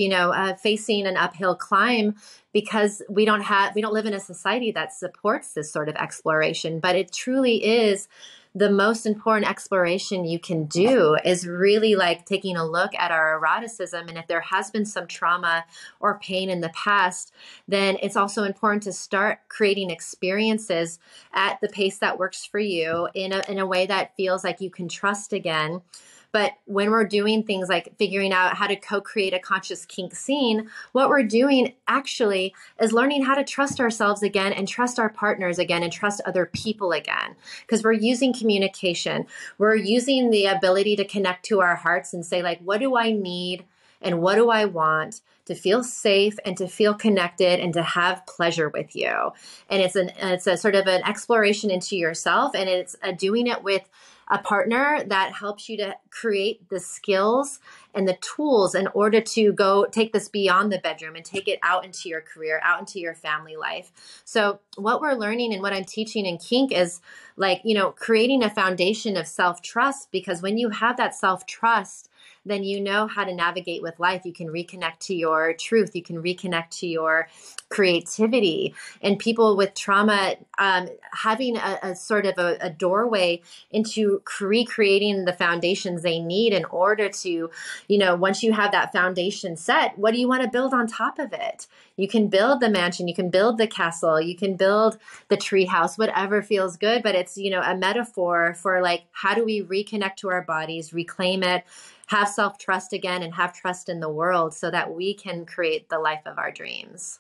facing an uphill climb because we don't live in a society that supports this sort of exploration. But it truly is the most important exploration you can do, is really like taking a look at our eroticism. And if there has been some trauma or pain in the past, then it's also important to start creating experiences at the pace that works for you in a way that feels like you can trust again. But when we're doing things like figuring out how to co-create a conscious kink scene, what we're doing actually is learning how to trust ourselves again, and trust our partners again, and trust other people again. Because we're using communication. We're using the ability to connect to our hearts and say, like, what do I need and what do I want to feel safe and to feel connected and to have pleasure with you. And it's a sort of an exploration into yourself, and it's doing it with a partner that helps you to create the skills and the tools in order to go take this beyond the bedroom and take it out into your career, out into your family life. So what we're learning and what I'm teaching in kink is like, creating a foundation of self-trust, because when you have that self-trust, then you know how to navigate with life. You can reconnect to your truth. You can reconnect to your creativity. And people with trauma, having a sort of a doorway into recreating the foundations they need in order to, once you have that foundation set, what do you want to build on top of it? You can build the mansion, you can build the castle, you can build the tree house, whatever feels good. But it's, a metaphor for like, how do we reconnect to our bodies, reclaim it, have self-trust again, and have trust in the world so that we can create the life of our dreams.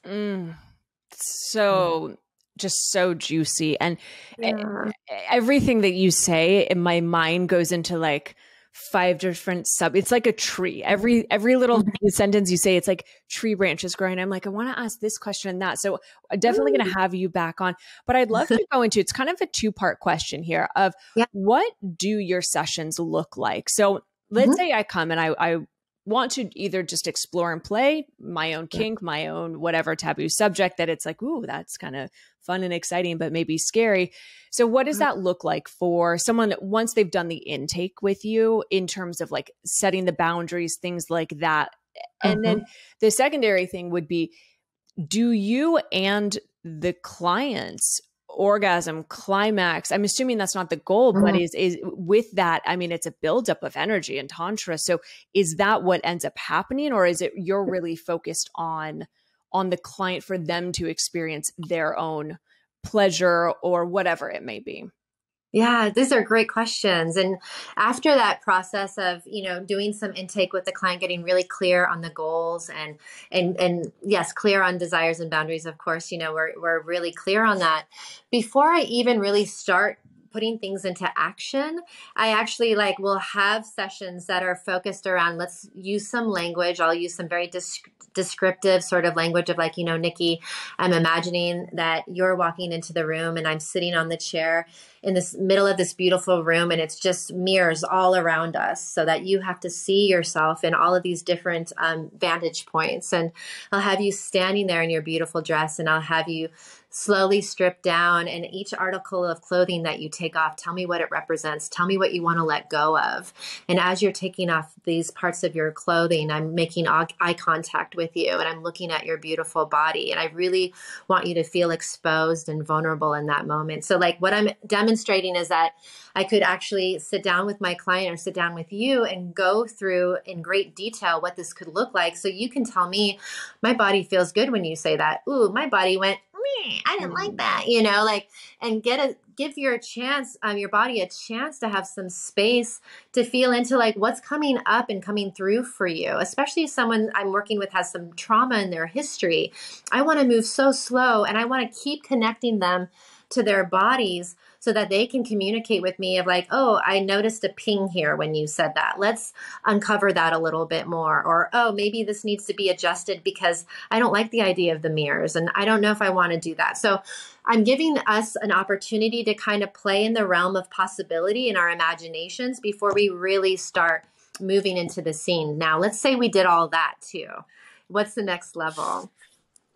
So just so juicy. And Yeah. everything that you say in my mind goes into like 5 different it's like a tree. Every little sentence you say, it's like tree branches growing. I'm like, I want to ask this question and that. So I'm definitely going to have you back on, but I'd love to go into, it's kind of a 2-part question here of Yeah. what do your sessions look like? So let's say I come and I want to either just explore and play my own kink, my own whatever taboo subject that it's like, ooh, that's kind of fun and exciting, but maybe scary. So what does that look like for someone once they've done the intake with you in terms of like setting the boundaries, things like that? And then the secondary thing would be, do you and the clients orgasm climax? I'm assuming that's not the goal, but is with that, I mean, it's a buildup of energy in tantra. So is that what ends up happening, or is it you're really focused on the client for them to experience their own pleasure or whatever it may be? Yeah, these are great questions. And after that process of, doing some intake with the client, getting really clear on the goals and yes, clear on desires and boundaries, of course, we're really clear on that. Before I even really start putting things into action, I actually will have sessions that are focused around, let's use some language. I'll use some very descriptive sort of language of Nikki, I'm imagining that you're walking into the room and I'm sitting on the chair in this middle of this beautiful room, and it's just mirrors all around us so that you have to see yourself in all of these different vantage points. And I'll have you standing there in your beautiful dress, and I'll have you slowly strip down, and each article of clothing that you take off, tell me what it represents. Tell me what you want to let go of. And as you're taking off these parts of your clothing, I'm making eye contact with you, and I'm looking at your beautiful body. And I really want you to feel exposed and vulnerable in that moment. So what I'm demonstrating is that I could actually sit down with my client or sit down with you and go through in great detail what this could look like. So you can tell me, my body feels good when you say that. Ooh, my body went, I didn't like that, and give your body a chance to have some space to feel into what's coming up and coming through for you, especially if someone I'm working with has some trauma in their history. I want to move so slow, and I want to keep connecting them to their bodies so that they can communicate with me of oh, I noticed a ping here when you said that. Let's uncover that a little bit more. Or, oh, maybe this needs to be adjusted because I don't like the idea of the mirrors and I don't know if I want to do that. So I'm giving us an opportunity to kind of play in the realm of possibility in our imaginations before we really start moving into the scene. Now, let's say we did all that too. What's the next level?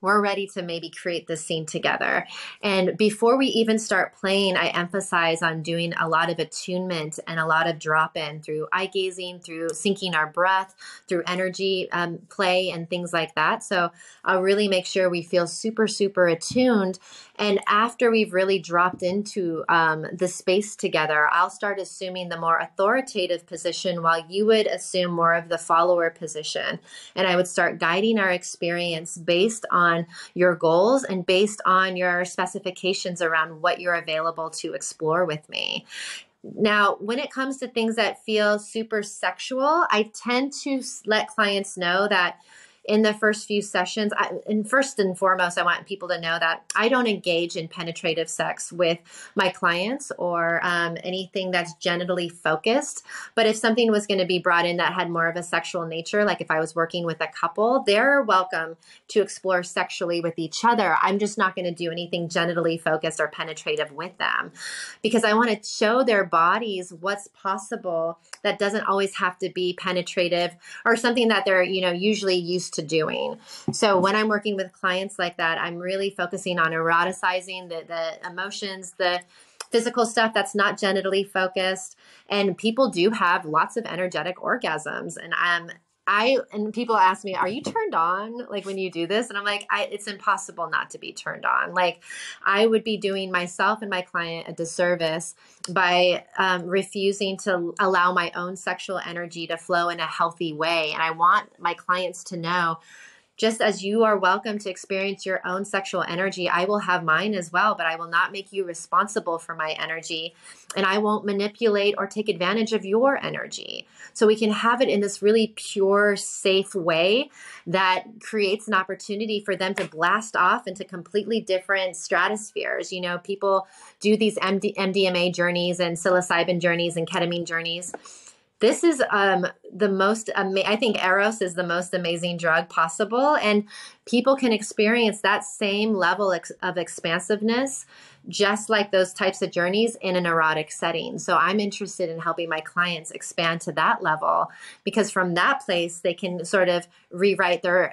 We're ready to maybe create this scene together. And before we even start playing, I emphasize on doing a lot of attunement and a lot of drop-in through eye gazing, through syncing our breath, through energy play and things like that. So I'll really make sure we feel super, super attuned. And after we've really dropped into the space together, I'll start assuming the more authoritative position while you would assume more of the follower position. And I would start guiding our experience based on your goals and based on your specifications around what you're available to explore with me. Now, when it comes to things that feel super sexual, I tend to let clients know that in the first few sessions, and first and foremost, I want people to know that I don't engage in penetrative sex with my clients or anything that's genitally focused. But if something was going to be brought in that had more of a sexual nature, like if I was working with a couple, they're welcome to explore sexually with each other. I'm just not going to do anything genitally focused or penetrative with them because I want to show their bodies what's possible that doesn't always have to be penetrative or something that they're, usually used to doing. So when I'm working with clients like that, I'm really focusing on eroticizing the emotions, the physical stuff that's not genitally focused. And people do have lots of energetic orgasms. And people ask me, are you turned on when you do this? And I'm like, it's impossible not to be turned on. I would be doing myself and my client a disservice by refusing to allow my own sexual energy to flow in a healthy way. And I want my clients to know, just as you are welcome to experience your own sexual energy, I will have mine as well, but I will not make you responsible for my energy. And I won't manipulate or take advantage of your energy. So we can have it in this really pure, safe way that creates an opportunity for them to blast off into completely different stratospheres. You know, people do these MDMA journeys and psilocybin journeys and ketamine journeys. This is the most, I think Eros is the most amazing drug possible. And people can experience that same level of expansiveness, just like those types of journeys in an erotic setting. So I'm interested in helping my clients expand to that level, because from that place, they can sort of rewrite their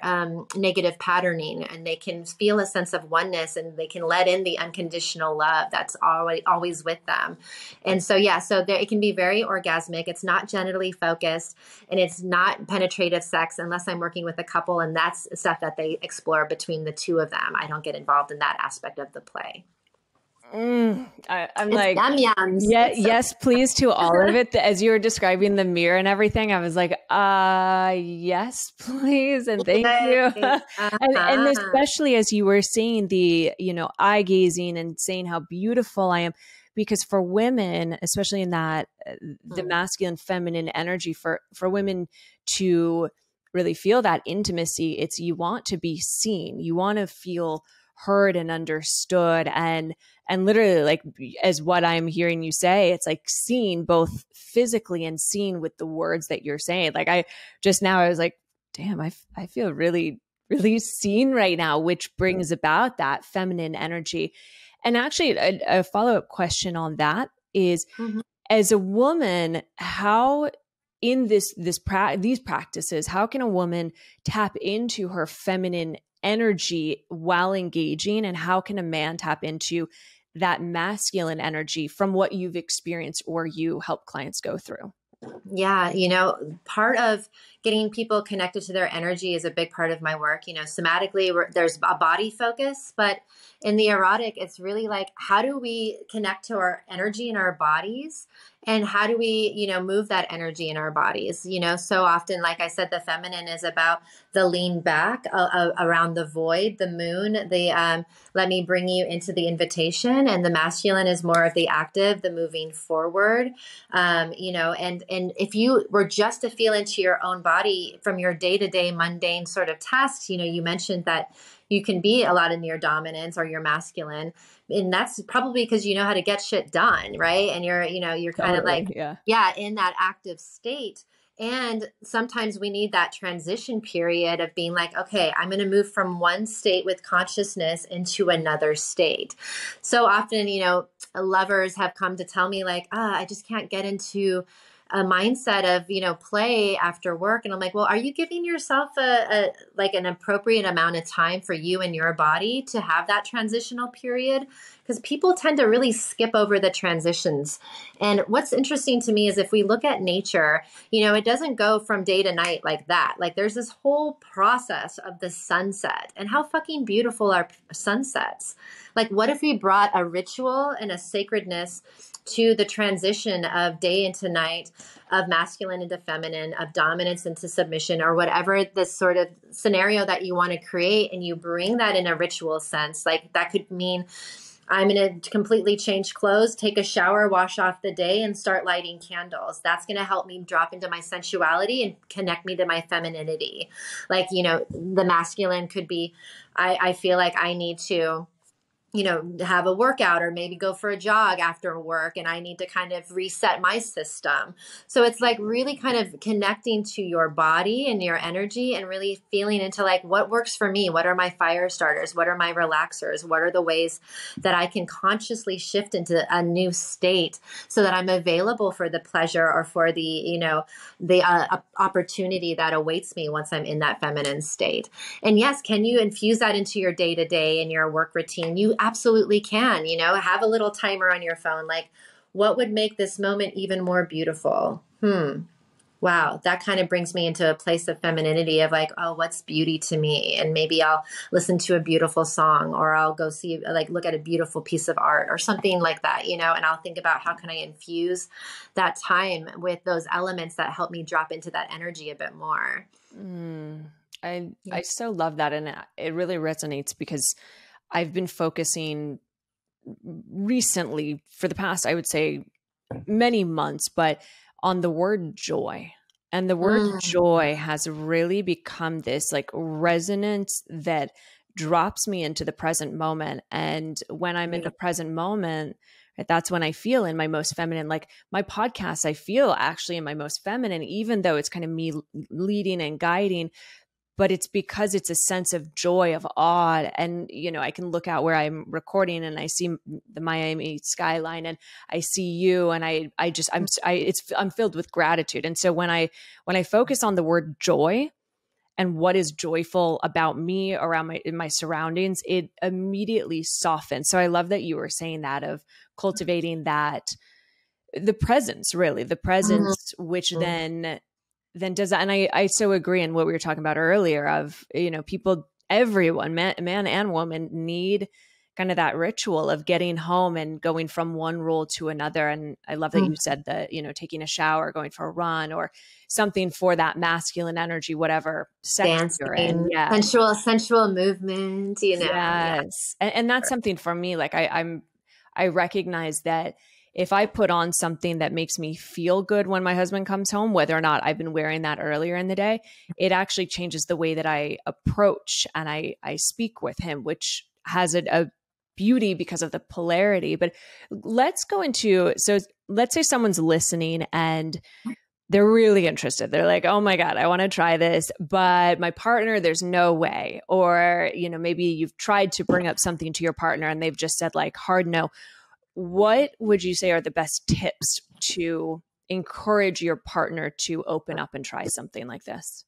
negative patterning, and they can feel a sense of oneness, and they can let in the unconditional love that's always with them. And so, yeah, so it can be very orgasmic. It's not genitally focused, and it's not penetrative sex unless I'm working with a couple, and that's stuff that they explore between the two of them. I don't get involved in that aspect of the play. I'm It's like, yum-yums. yeah, yes, please to all of it. As you were describing the mirror and everything, I was like, yes, please. And thank you. And especially as you were saying the, eye gazing and saying how beautiful I am, because for women, especially in that, the masculine, feminine energy, for women to really feel that intimacy, it's, you want to be seen, you want to feel heard and understood, and literally, like, as what I'm hearing you say, it's like seen both physically and seen with the words that you're saying. Like, I was like, damn, I feel really, really seen right now, which brings about that feminine energy. And actually a follow-up question on that is, as a woman, how in these practices, how can a woman tap into her feminine energy while engaging, and how can a man tap into that masculine energy from what you've experienced or you help clients go through? Yeah, part of getting people connected to their energy is a big part of my work. Somatically, there's a body focus, but in the erotic, it's really like, how do we connect to our energy in our bodies? And how do we, move that energy in our bodies? So often, like I said, the feminine is about the lean back around the void, the moon, the let me bring you into the invitation. And the masculine is more of the active, the moving forward. And if you were just to feel into your own body from your day-to-day mundane sort of tasks, you mentioned that you can be a lot of near dominance or you're masculine. And that's probably because you know how to get shit done, right? And you're kind of like, in that active state. And sometimes we need that transition period of being like, okay, I'm going to move from one state with consciousness into another state. So often, lovers have come to tell me like, I just can't get into a mindset of, play after work. And I'm like, well, are you giving yourself an appropriate amount of time for you and your body to have that transitional period? Because people tend to really skip over the transitions. And what's interesting to me is if we look at nature, it doesn't go from day to night like that. Like there's this whole process of the sunset, and how fucking beautiful are sunsets. Like, what if we brought a ritual and a sacredness to the transition of day into night, of masculine into feminine, of dominance into submission, or whatever this sort of scenario that you want to create, and you bring that in a ritual sense. Like that could mean I'm going to completely change clothes, take a shower, wash off the day, and start lighting candles. That's going to help me drop into my sensuality and connect me to my femininity. Like, the masculine could be, I feel like I need to have a workout or maybe go for a jog after work, and I need to kind of reset my system. So it's like really kind of connecting to your body and your energy and really feeling into like, what works for me? What are my fire starters? What are my relaxers? What are the ways that I can consciously shift into a new state so that I'm available for the pleasure or for the, the opportunity that awaits me once I'm in that feminine state. And yes, can you infuse that into your day-to-day and your work routine? You absolutely can, have a little timer on your phone. Like, what would make this moment even more beautiful? Wow. That kind of brings me into a place of femininity of like, oh, what's beauty to me? And maybe I'll listen to a beautiful song, or I'll go look at a beautiful piece of art or something like that, and I'll think about how can I infuse that time with those elements that help me drop into that energy a bit more. I so love that. And it really resonates because I've been focusing recently for the past, I would say many months, but on the word joy. And the word joy has really become this like resonance that drops me into the present moment. And when I'm in the present moment, right, that's when I feel in my most feminine. Like my podcast, I feel actually in my most feminine, even though it's kind of me leading and guiding, but it's because it's a sense of joy, of awe. And, you know, I can look out where I'm recording and I see the Miami skyline and I see you, and I'm filled with gratitude. And so when I focus on the word joy and what is joyful about me around in my surroundings, it immediately softens. So I love that you were saying that, of cultivating that, the presence, really the presence, which then does that. And I so agree in what we were talking about earlier of, you know, people, everyone, man and woman, need kind of that ritual of getting home and going from one role to another. And I love that you said that, you know, taking a shower, going for a run, or something for that masculine energy, whatever sex you're in. Yeah. Sensual movement, you know. Yes. And that's something for me. Like I recognize that if I put on something that makes me feel good when my husband comes home, whether or not I've been wearing that earlier in the day, it actually changes the way that I approach and I speak with him, which has a beauty because of the polarity. But let's go into, so let's say someone's listening and they're really interested. They're like, oh my God, I want to try this, but my partner, there's no way. Or, you know, maybe you've tried to bring up something to your partner and they've just said like hard no. What would you say are the best tips to encourage your partner to open up and try something like this?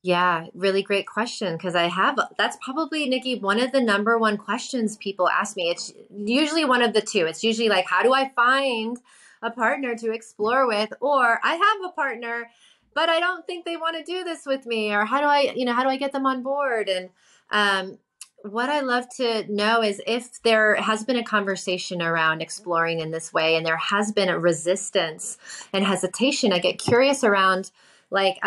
Yeah, really great question. Because that's probably, Nikki, one of the number one questions people ask me. It's usually one of the two. It's usually like, how do I find a partner to explore with? Or I have a partner, but I don't think they want to do this with me. Or how do I get them on board? And what I love to know is if there has been a conversation around exploring in this way, and there has been a resistance and hesitation, I get curious around like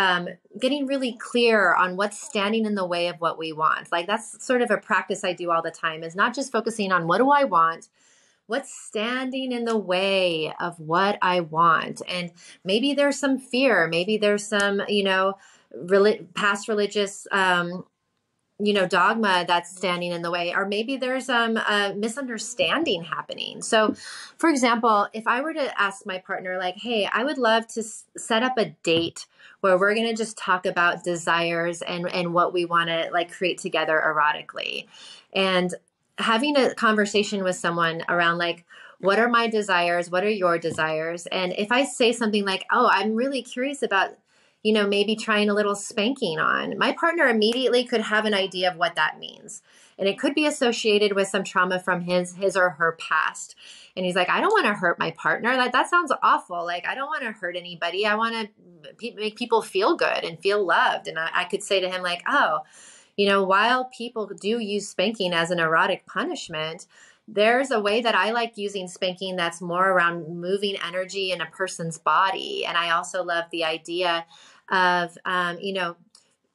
getting really clear on what's standing in the way of what we want. Like that's sort of a practice I do all the time, is not just focusing on what do I want, what's standing in the way of what I want. And maybe there's some fear, maybe there's some, past religious dogma that's standing in the way, or maybe there's a misunderstanding happening. So, for example, if I were to ask my partner, like, hey, I would love to set up a date where we're going to just talk about desires and what we want to like create together erotically, and having a conversation with someone around like, what are my desires? What are your desires? And if I say something like, oh, I'm really curious about maybe trying a little spanking on, my partner immediately could have an idea of what that means. And it could be associated with some trauma from his or her past. And he's like, I don't want to hurt my partner. That sounds awful. Like, I don't want to hurt anybody. I want to make people feel good and feel loved. And I could say to him like, oh, while people do use spanking as an erotic punishment, there's a way that I like using spanking that's more around moving energy in a person's body. And I also love the idea of,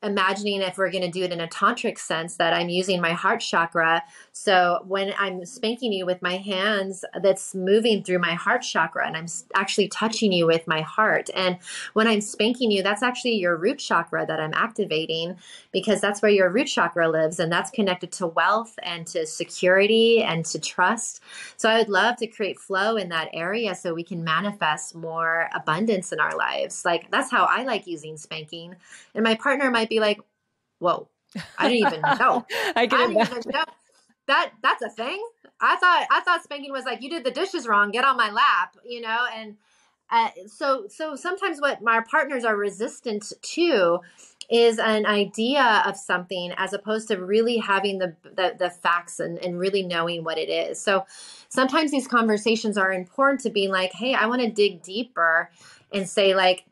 imagining, if we're going to do it in a tantric sense, that I'm using my heart chakra. So when I'm spanking you with my hands, that's moving through my heart chakra, and I'm actually touching you with my heart. And when I'm spanking you, that's actually your root chakra that I'm activating, because that's where your root chakra lives. And that's connected to wealth and to security and to trust. So I would love to create flow in that area so we can manifest more abundance in our lives. Like, that's how I like using spanking. And my partner might be like, whoa, I didn't even know. I didn't even know that's a thing. I thought spanking was like, you did the dishes wrong, get on my lap, and so sometimes what my partners are resistant to is an idea of something, as opposed to really having the facts and really knowing what it is. So sometimes these conversations are important, to being like, hey, I want to dig deeper and say like,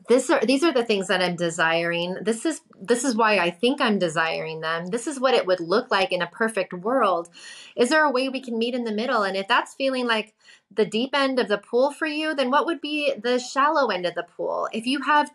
these are the things that I'm desiring. This is why I think I'm desiring them. This is what it would look like in a perfect world. Is there a way we can meet in the middle? And if that's feeling like the deep end of the pool for you, then what would be the shallow end of the pool? If you have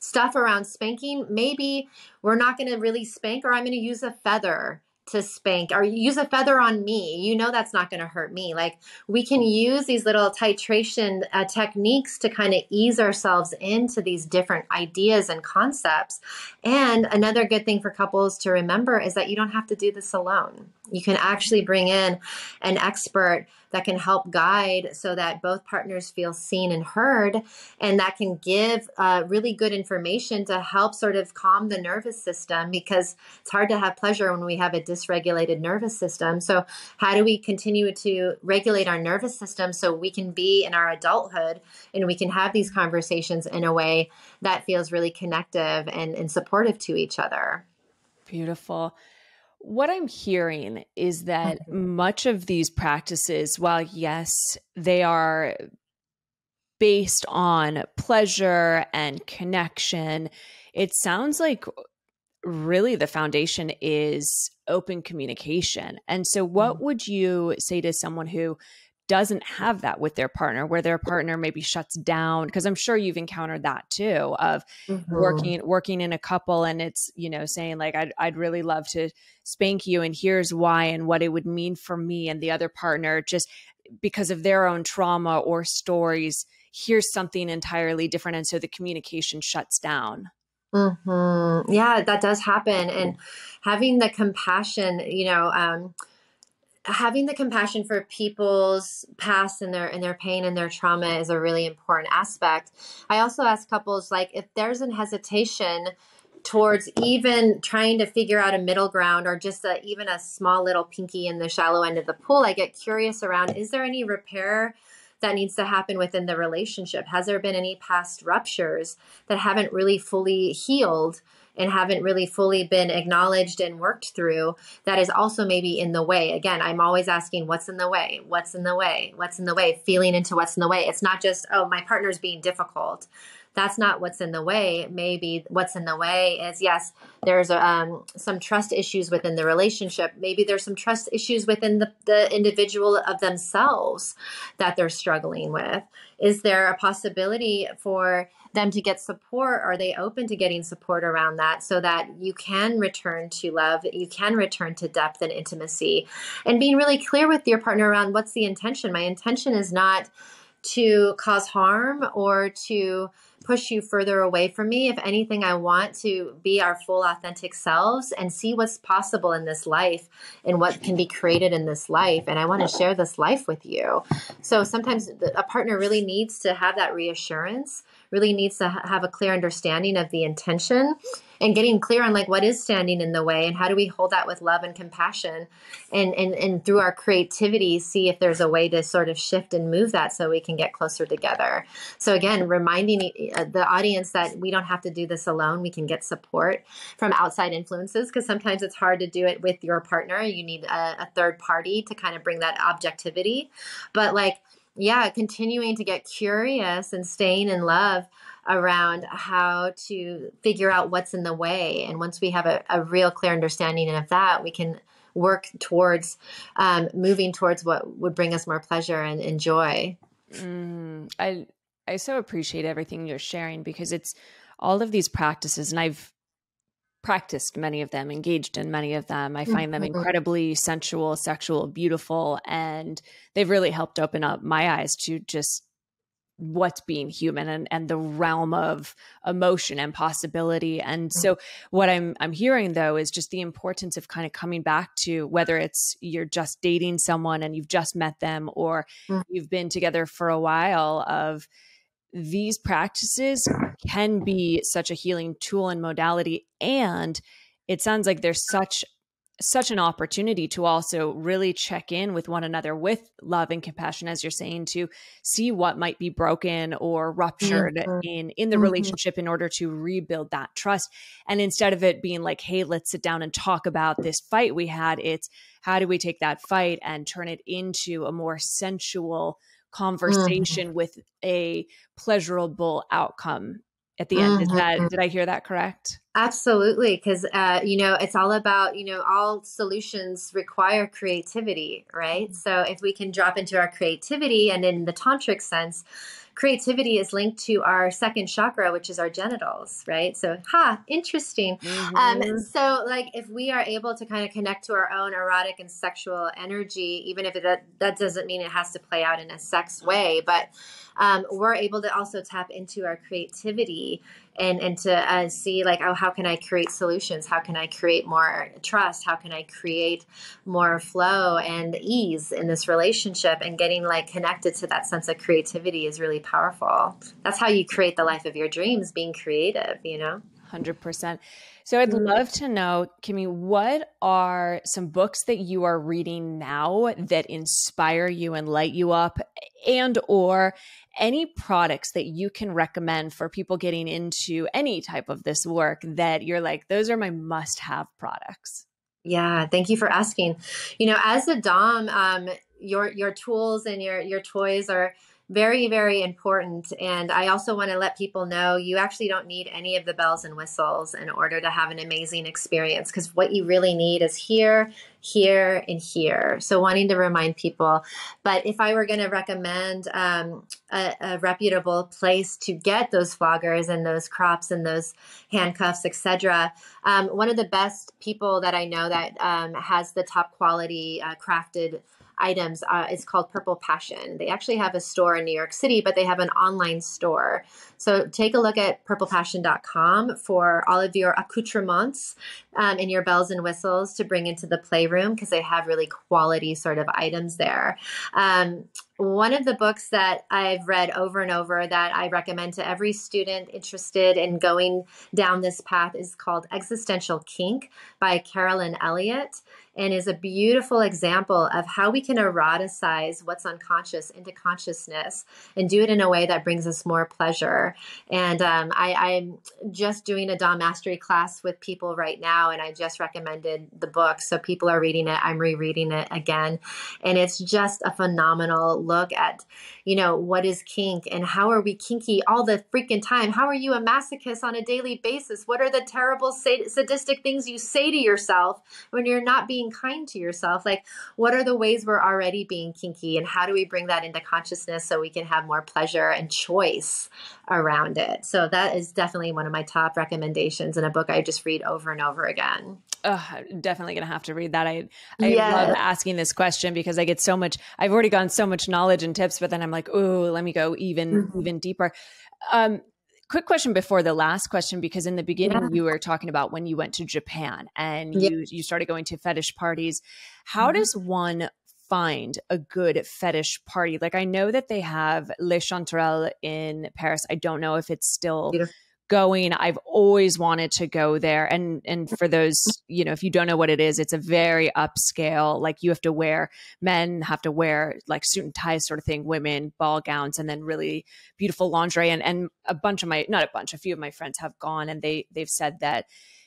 stuff around spanking, maybe we're not going to really spank, or I'm going to use a feather to spank, or use a feather on me. You know, that's not going to hurt me. Like, we can use these little titration techniques to kind of ease ourselves into these different ideas and concepts. And another good thing for couples to remember is that you don't have to do this alone. You can actually bring in an expert that can help guide so that both partners feel seen and heard, and that can give really good information to help sort of calm the nervous system, because it's hard to have pleasure when we have a dysregulated nervous system. So how do we continue to regulate our nervous system so we can be in our adulthood and we can have these conversations in a way that feels really connective and supportive to each other? Beautiful. What I'm hearing is that much of these practices, while yes, they are based on pleasure and connection, it sounds like really the foundation is open communication. And so what would you say to someone who doesn't have that with their partner, where their partner maybe shuts down? Because I'm sure you've encountered that too, of working in a couple, and it's, you know, saying like, I'd really love to spank you, and here's why and what it would mean for me, and the other partner, just because of their own trauma or stories, here's something entirely different, and so the communication shuts down. Yeah, that does happen. And having the compassion, having the compassion for people's past and their pain and their trauma is a really important aspect. I also ask couples, like, if there's an hesitation towards even trying to figure out a middle ground, or just even a small little pinky in the shallow end of the pool, I get curious around, is there any repair that needs to happen within the relationship? Has there been any past ruptures that haven't really fully healed and haven't really fully been acknowledged and worked through, that is also maybe in the way? Again, I'm always asking, what's in the way? What's in the way? What's in the way? Feeling into what's in the way. It's not just, oh, my partner's being difficult. That's not what's in the way. Maybe what's in the way is, yes, there's some trust issues within the relationship. Maybe there's some trust issues within the individual of themselves that they're struggling with. Is there a possibility for them to get support? Are they open to getting support around that, so that you can return to love, you can return to depth and intimacy, and being really clear with your partner around what's the intention? My intention is not to cause harm or to push you further away from me. If anything, I want to be our full authentic selves and see what's possible in this life and what can be created in this life. And I want to share this life with you. So sometimes a partner really needs to have that reassurance, really needs to have a clear understanding of the intention, and getting clear on like what is standing in the way, and how do we hold that with love and compassion, and through our creativity, see if there's a way to sort of shift and move that so we can get closer together. So again, reminding the audience that we don't have to do this alone. We can get support from outside influences, because sometimes it's hard to do it with your partner. You need a third party to kind of bring that objectivity. But like, yeah, continuing to get curious and staying in love around how to figure out what's in the way. And once we have a real clear understanding of that, we can work towards moving towards what would bring us more pleasure and joy. I so appreciate everything you're sharing, because it's all of these practices, and I've practiced many of them, engaged in many of them. I find them incredibly sensual, sexual, beautiful, and they've really helped open up my eyes to just what's being human and the realm of emotion and possibility. And so what I'm hearing though is just the importance of kind of coming back to, whether it's you're just dating someone and you've just met them, or you've been together for a while, of these practices can be such a healing tool and modality. And it sounds like there's such an opportunity to also really check in with one another with love and compassion, as you're saying, to see what might be broken or ruptured in the relationship in order to rebuild that trust. And instead of it being like, hey, let's sit down and talk about this fight we had, it's how do we take that fight and turn it into a more sensual conversation with a pleasurable outcome at the end. Did I hear that correct? Absolutely. Because, it's all about, all solutions require creativity, right? So if we can drop into our creativity, and in the tantric sense, creativity is linked to our second chakra, which is our genitals, right? So, interesting. So like if we are able to kind of connect to our own erotic and sexual energy, even if that doesn't mean it has to play out in a sex way, but we're able to also tap into our creativity and to see like, oh, how can I create solutions? How can I create more trust? How can I create more flow and ease in this relationship? And getting like connected to that sense of creativity is really powerful. That's how you create the life of your dreams, being creative, 100%. So I'd love to know, Kimi, what are some books that you are reading now that inspire you and light you up, and or any products that you can recommend for people getting into any type of this work that you're like, those are my must-have products? Yeah, thank you for asking. As a Dom, your tools and your toys are very, very important. And I also want to let people know you actually don't need any of the bells and whistles in order to have an amazing experience, because what you really need is here, here, and here. So wanting to remind people. But if I were going to recommend a reputable place to get those floggers and those crops and those handcuffs, etc., one of the best people that I know that has the top quality crafted items is called Purple Passion. They actually have a store in New York City, but they have an online store. So take a look at purplepassion.com for all of your accoutrements and your bells and whistles to bring into the playroom, because they have really quality sort of items there. One of the books that I've read over and over that I recommend to every student interested in going down this path is called Existential Kink by Carolyn Elliott, and is a beautiful example of how we can eroticize what's unconscious into consciousness and do it in a way that brings us more pleasure. And I'm just doing a Dom Mastery class with people right now, and I just recommended the book. So people are reading it. I'm rereading it again. And it's just a phenomenal look at, what is kink and how are we kinky all the freaking time? How are you a masochist on a daily basis? What are the terrible sadistic things you say to yourself when you're not being kind to yourself? Like, what are the ways we're already being kinky, and how do we bring that into consciousness so we can have more pleasure and choice around it? So that is definitely one of my top recommendations, in a book I just read over and over again. Definitely going to have to read that. I love asking this question because I get so much, I've already gotten so much knowledge and tips, but then I'm like, oh, let me go even deeper. Quick question before the last question, because in the beginning you were talking about when you went to Japan and you started going to fetish parties. How does one find a good fetish party? Like, I know that they have Les Chanterelles in Paris. I don't know if it's still going. I've always wanted to go there. And for those, if you don't know what it is, it's a very upscale, like men have to wear like suit and tie sort of thing, women ball gowns, and then really beautiful lingerie. And a few of my friends have gone, and they've said that,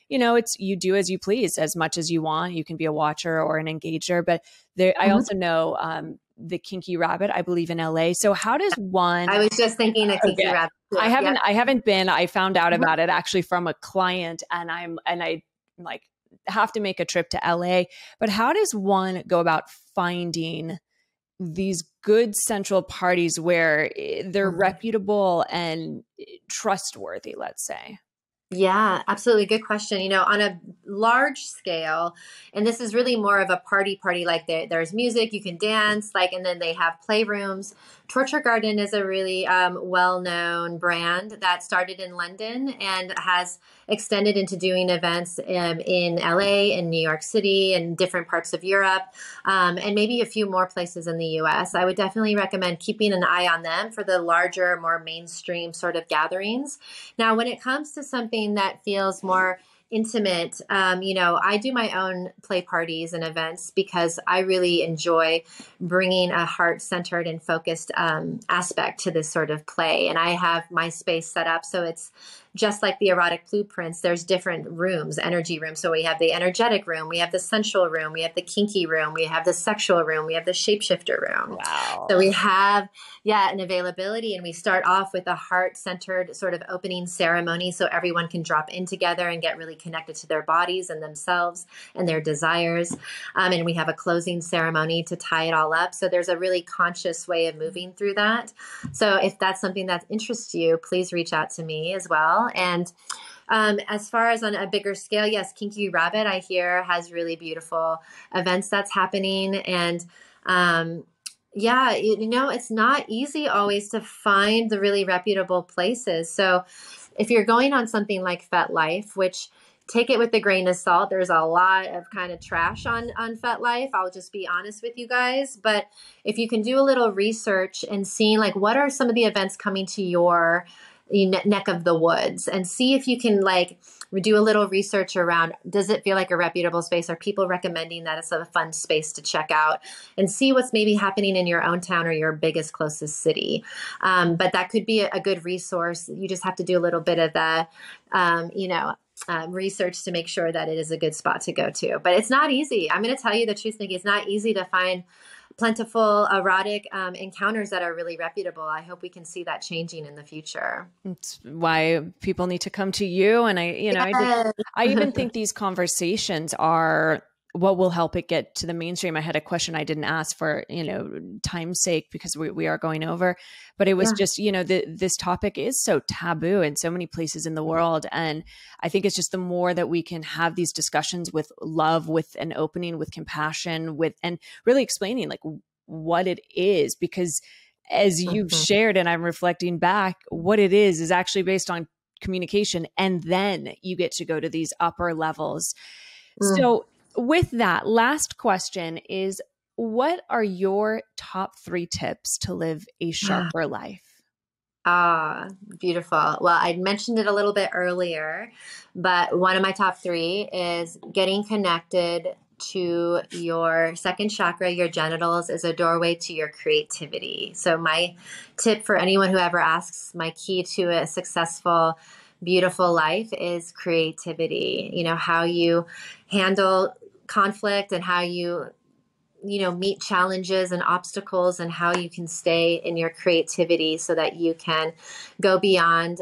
it's, you do as you please, as much as you want. You can be a watcher or an engager, but I also know, the Kinky Rabbit, I believe, in LA. So how does one? I was just thinking a Kinky Rabbit. I haven't been. I found out about it actually from a client, and I like have to make a trip to LA. But how does one go about finding these good central parties where they're reputable and trustworthy, let's say? Yeah, absolutely. Good question. On a large scale, and this is really more of a party, like there's music, you can dance, and then they have playrooms. Torture Garden is a really well-known brand that started in London and has extended into doing events in LA and New York City and different parts of Europe, and maybe a few more places in the US. I would definitely recommend keeping an eye on them for the larger, more mainstream sort of gatherings. Now, when it comes to something that feels more intimate, I do my own play parties and events because I really enjoy bringing a heart-centered and focused aspect to this sort of play. And I have my space set up so it's just like the erotic blueprints, there's different rooms, energy rooms. So we have the energetic room, we have the sensual room, we have the kinky room, we have the sexual room, we have the shapeshifter room. Wow. So we have, an availability, and we start off with a heart-centered sort of opening ceremony so everyone can drop in together and get really connected to their bodies and themselves and their desires. And we have a closing ceremony to tie it all up. So there's a really conscious way of moving through that. So if that's something that interests you, please reach out to me as well. And as far as on a bigger scale, yes, Kinky Rabbit, I hear, has really beautiful events that's happening. And it's not easy always to find the really reputable places. So if you're going on something like FetLife, which take it with a grain of salt, there's a lot of kind of trash on FetLife. I'll just be honest with you guys. But if you can do a little research and seeing like what are some of the events coming to your neck of the woods, and see if you can like do a little research around, does it feel like a reputable space? Are people recommending that it's a fun space to check out, and see what's maybe happening in your own town or your biggest, closest city. But that could be a good resource. You just have to do a little bit of the, research to make sure that it is a good spot to go to. But it's not easy. I'm going to tell you the truth, Nikki. It's not easy to find plentiful erotic encounters that are really reputable. I hope we can see that changing in the future. It's why people need to come to you. And I even think these conversations are what will help it get to the mainstream. I had a question I didn't ask for, time's sake, because we are going over, but it was just, this topic is so taboo in so many places in the world. And I think it's just the more that we can have these discussions with love, with an opening, with compassion, and really explaining like what it is, because as you've shared, and I'm reflecting back, what it is actually based on communication. And then you get to go to these upper levels. So with that, last question is, what are your top 3 tips to live a sharper life? Beautiful. Well, I mentioned it a little bit earlier, but one of my top 3 is getting connected to your second chakra, your genitals, is a doorway to your creativity. So my tip for anyone who ever asks, my key to a successful, beautiful life is creativity. How you handle conflict and how you meet challenges and obstacles, and how you can stay in your creativity so that you can go beyond,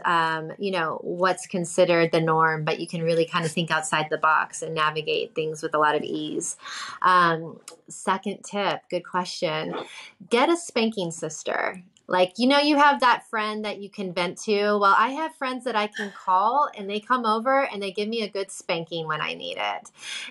what's considered the norm, but you can really kind of think outside the box and navigate things with a lot of ease. Second tip, good question. Get a spanking sister. Like, you have that friend that you can vent to. Well, I have friends that I can call, and they come over and they give me a good spanking when I need it.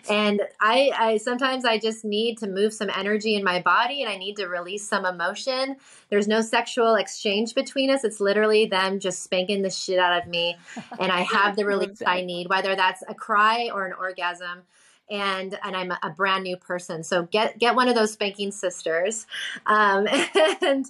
And I sometimes I just need to move some energy in my body, and I need to release some emotion. There's no sexual exchange between us. It's literally them just spanking the shit out of me. And I have the release I need, whether that's a cry or an orgasm. And I'm a brand new person. So get one of those spanking sisters. And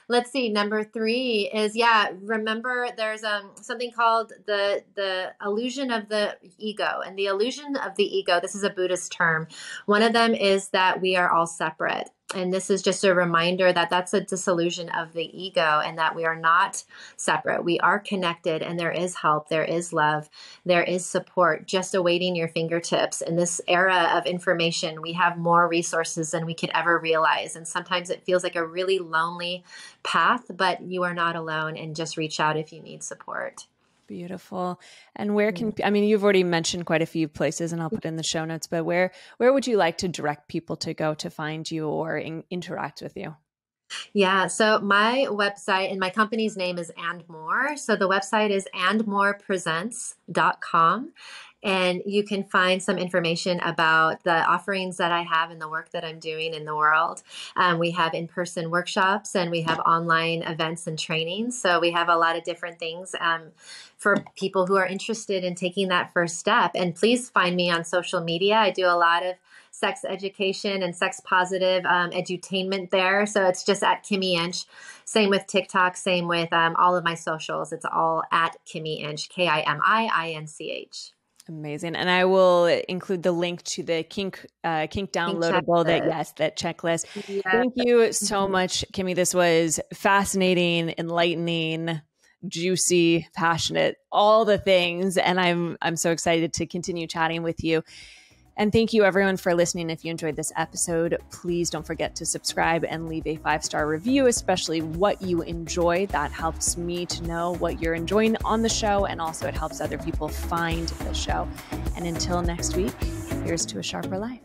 let's see, number 3 is, remember there's something called the illusion of the ego. And the illusion of the ego, this is a Buddhist term. One of them is that we are all separate. And this is just a reminder that that's a disillusion of the ego, and that we are not separate. We are connected, and there is help, there is love, there is support just awaiting your fingertips. In this era of information, we have more resources than we could ever realize. And sometimes it feels like a really lonely path, but you are not alone, and just reach out if you need support. Beautiful. And where you've already mentioned quite a few places, and I'll put in the show notes, but where would you like to direct people to go to find you or interact with you? Yeah. So my website, and my company's name is And More. So the website is andmorepresents.com. And you can find some information about the offerings that I have and the work that I'm doing in the world. We have in-person workshops, and we have online events and trainings. So we have a lot of different things for people who are interested in taking that first step. And please find me on social media. I do a lot of sex education and sex positive edutainment there. So it's just at Kimi Inch. Same with TikTok, same with all of my socials. It's all at Kimi Inch, KimiInch. Amazing. And I will include the link to the Kink downloadable, that checklist. Yeah. Thank you so much, Kimi. This was fascinating, enlightening, juicy, passionate, all the things. And I'm so excited to continue chatting with you. And thank you everyone for listening. If you enjoyed this episode, please don't forget to subscribe and leave a 5-star review, especially what you enjoy. That helps me to know what you're enjoying on the show. And also it helps other people find the show. And until next week, here's to a sharper life.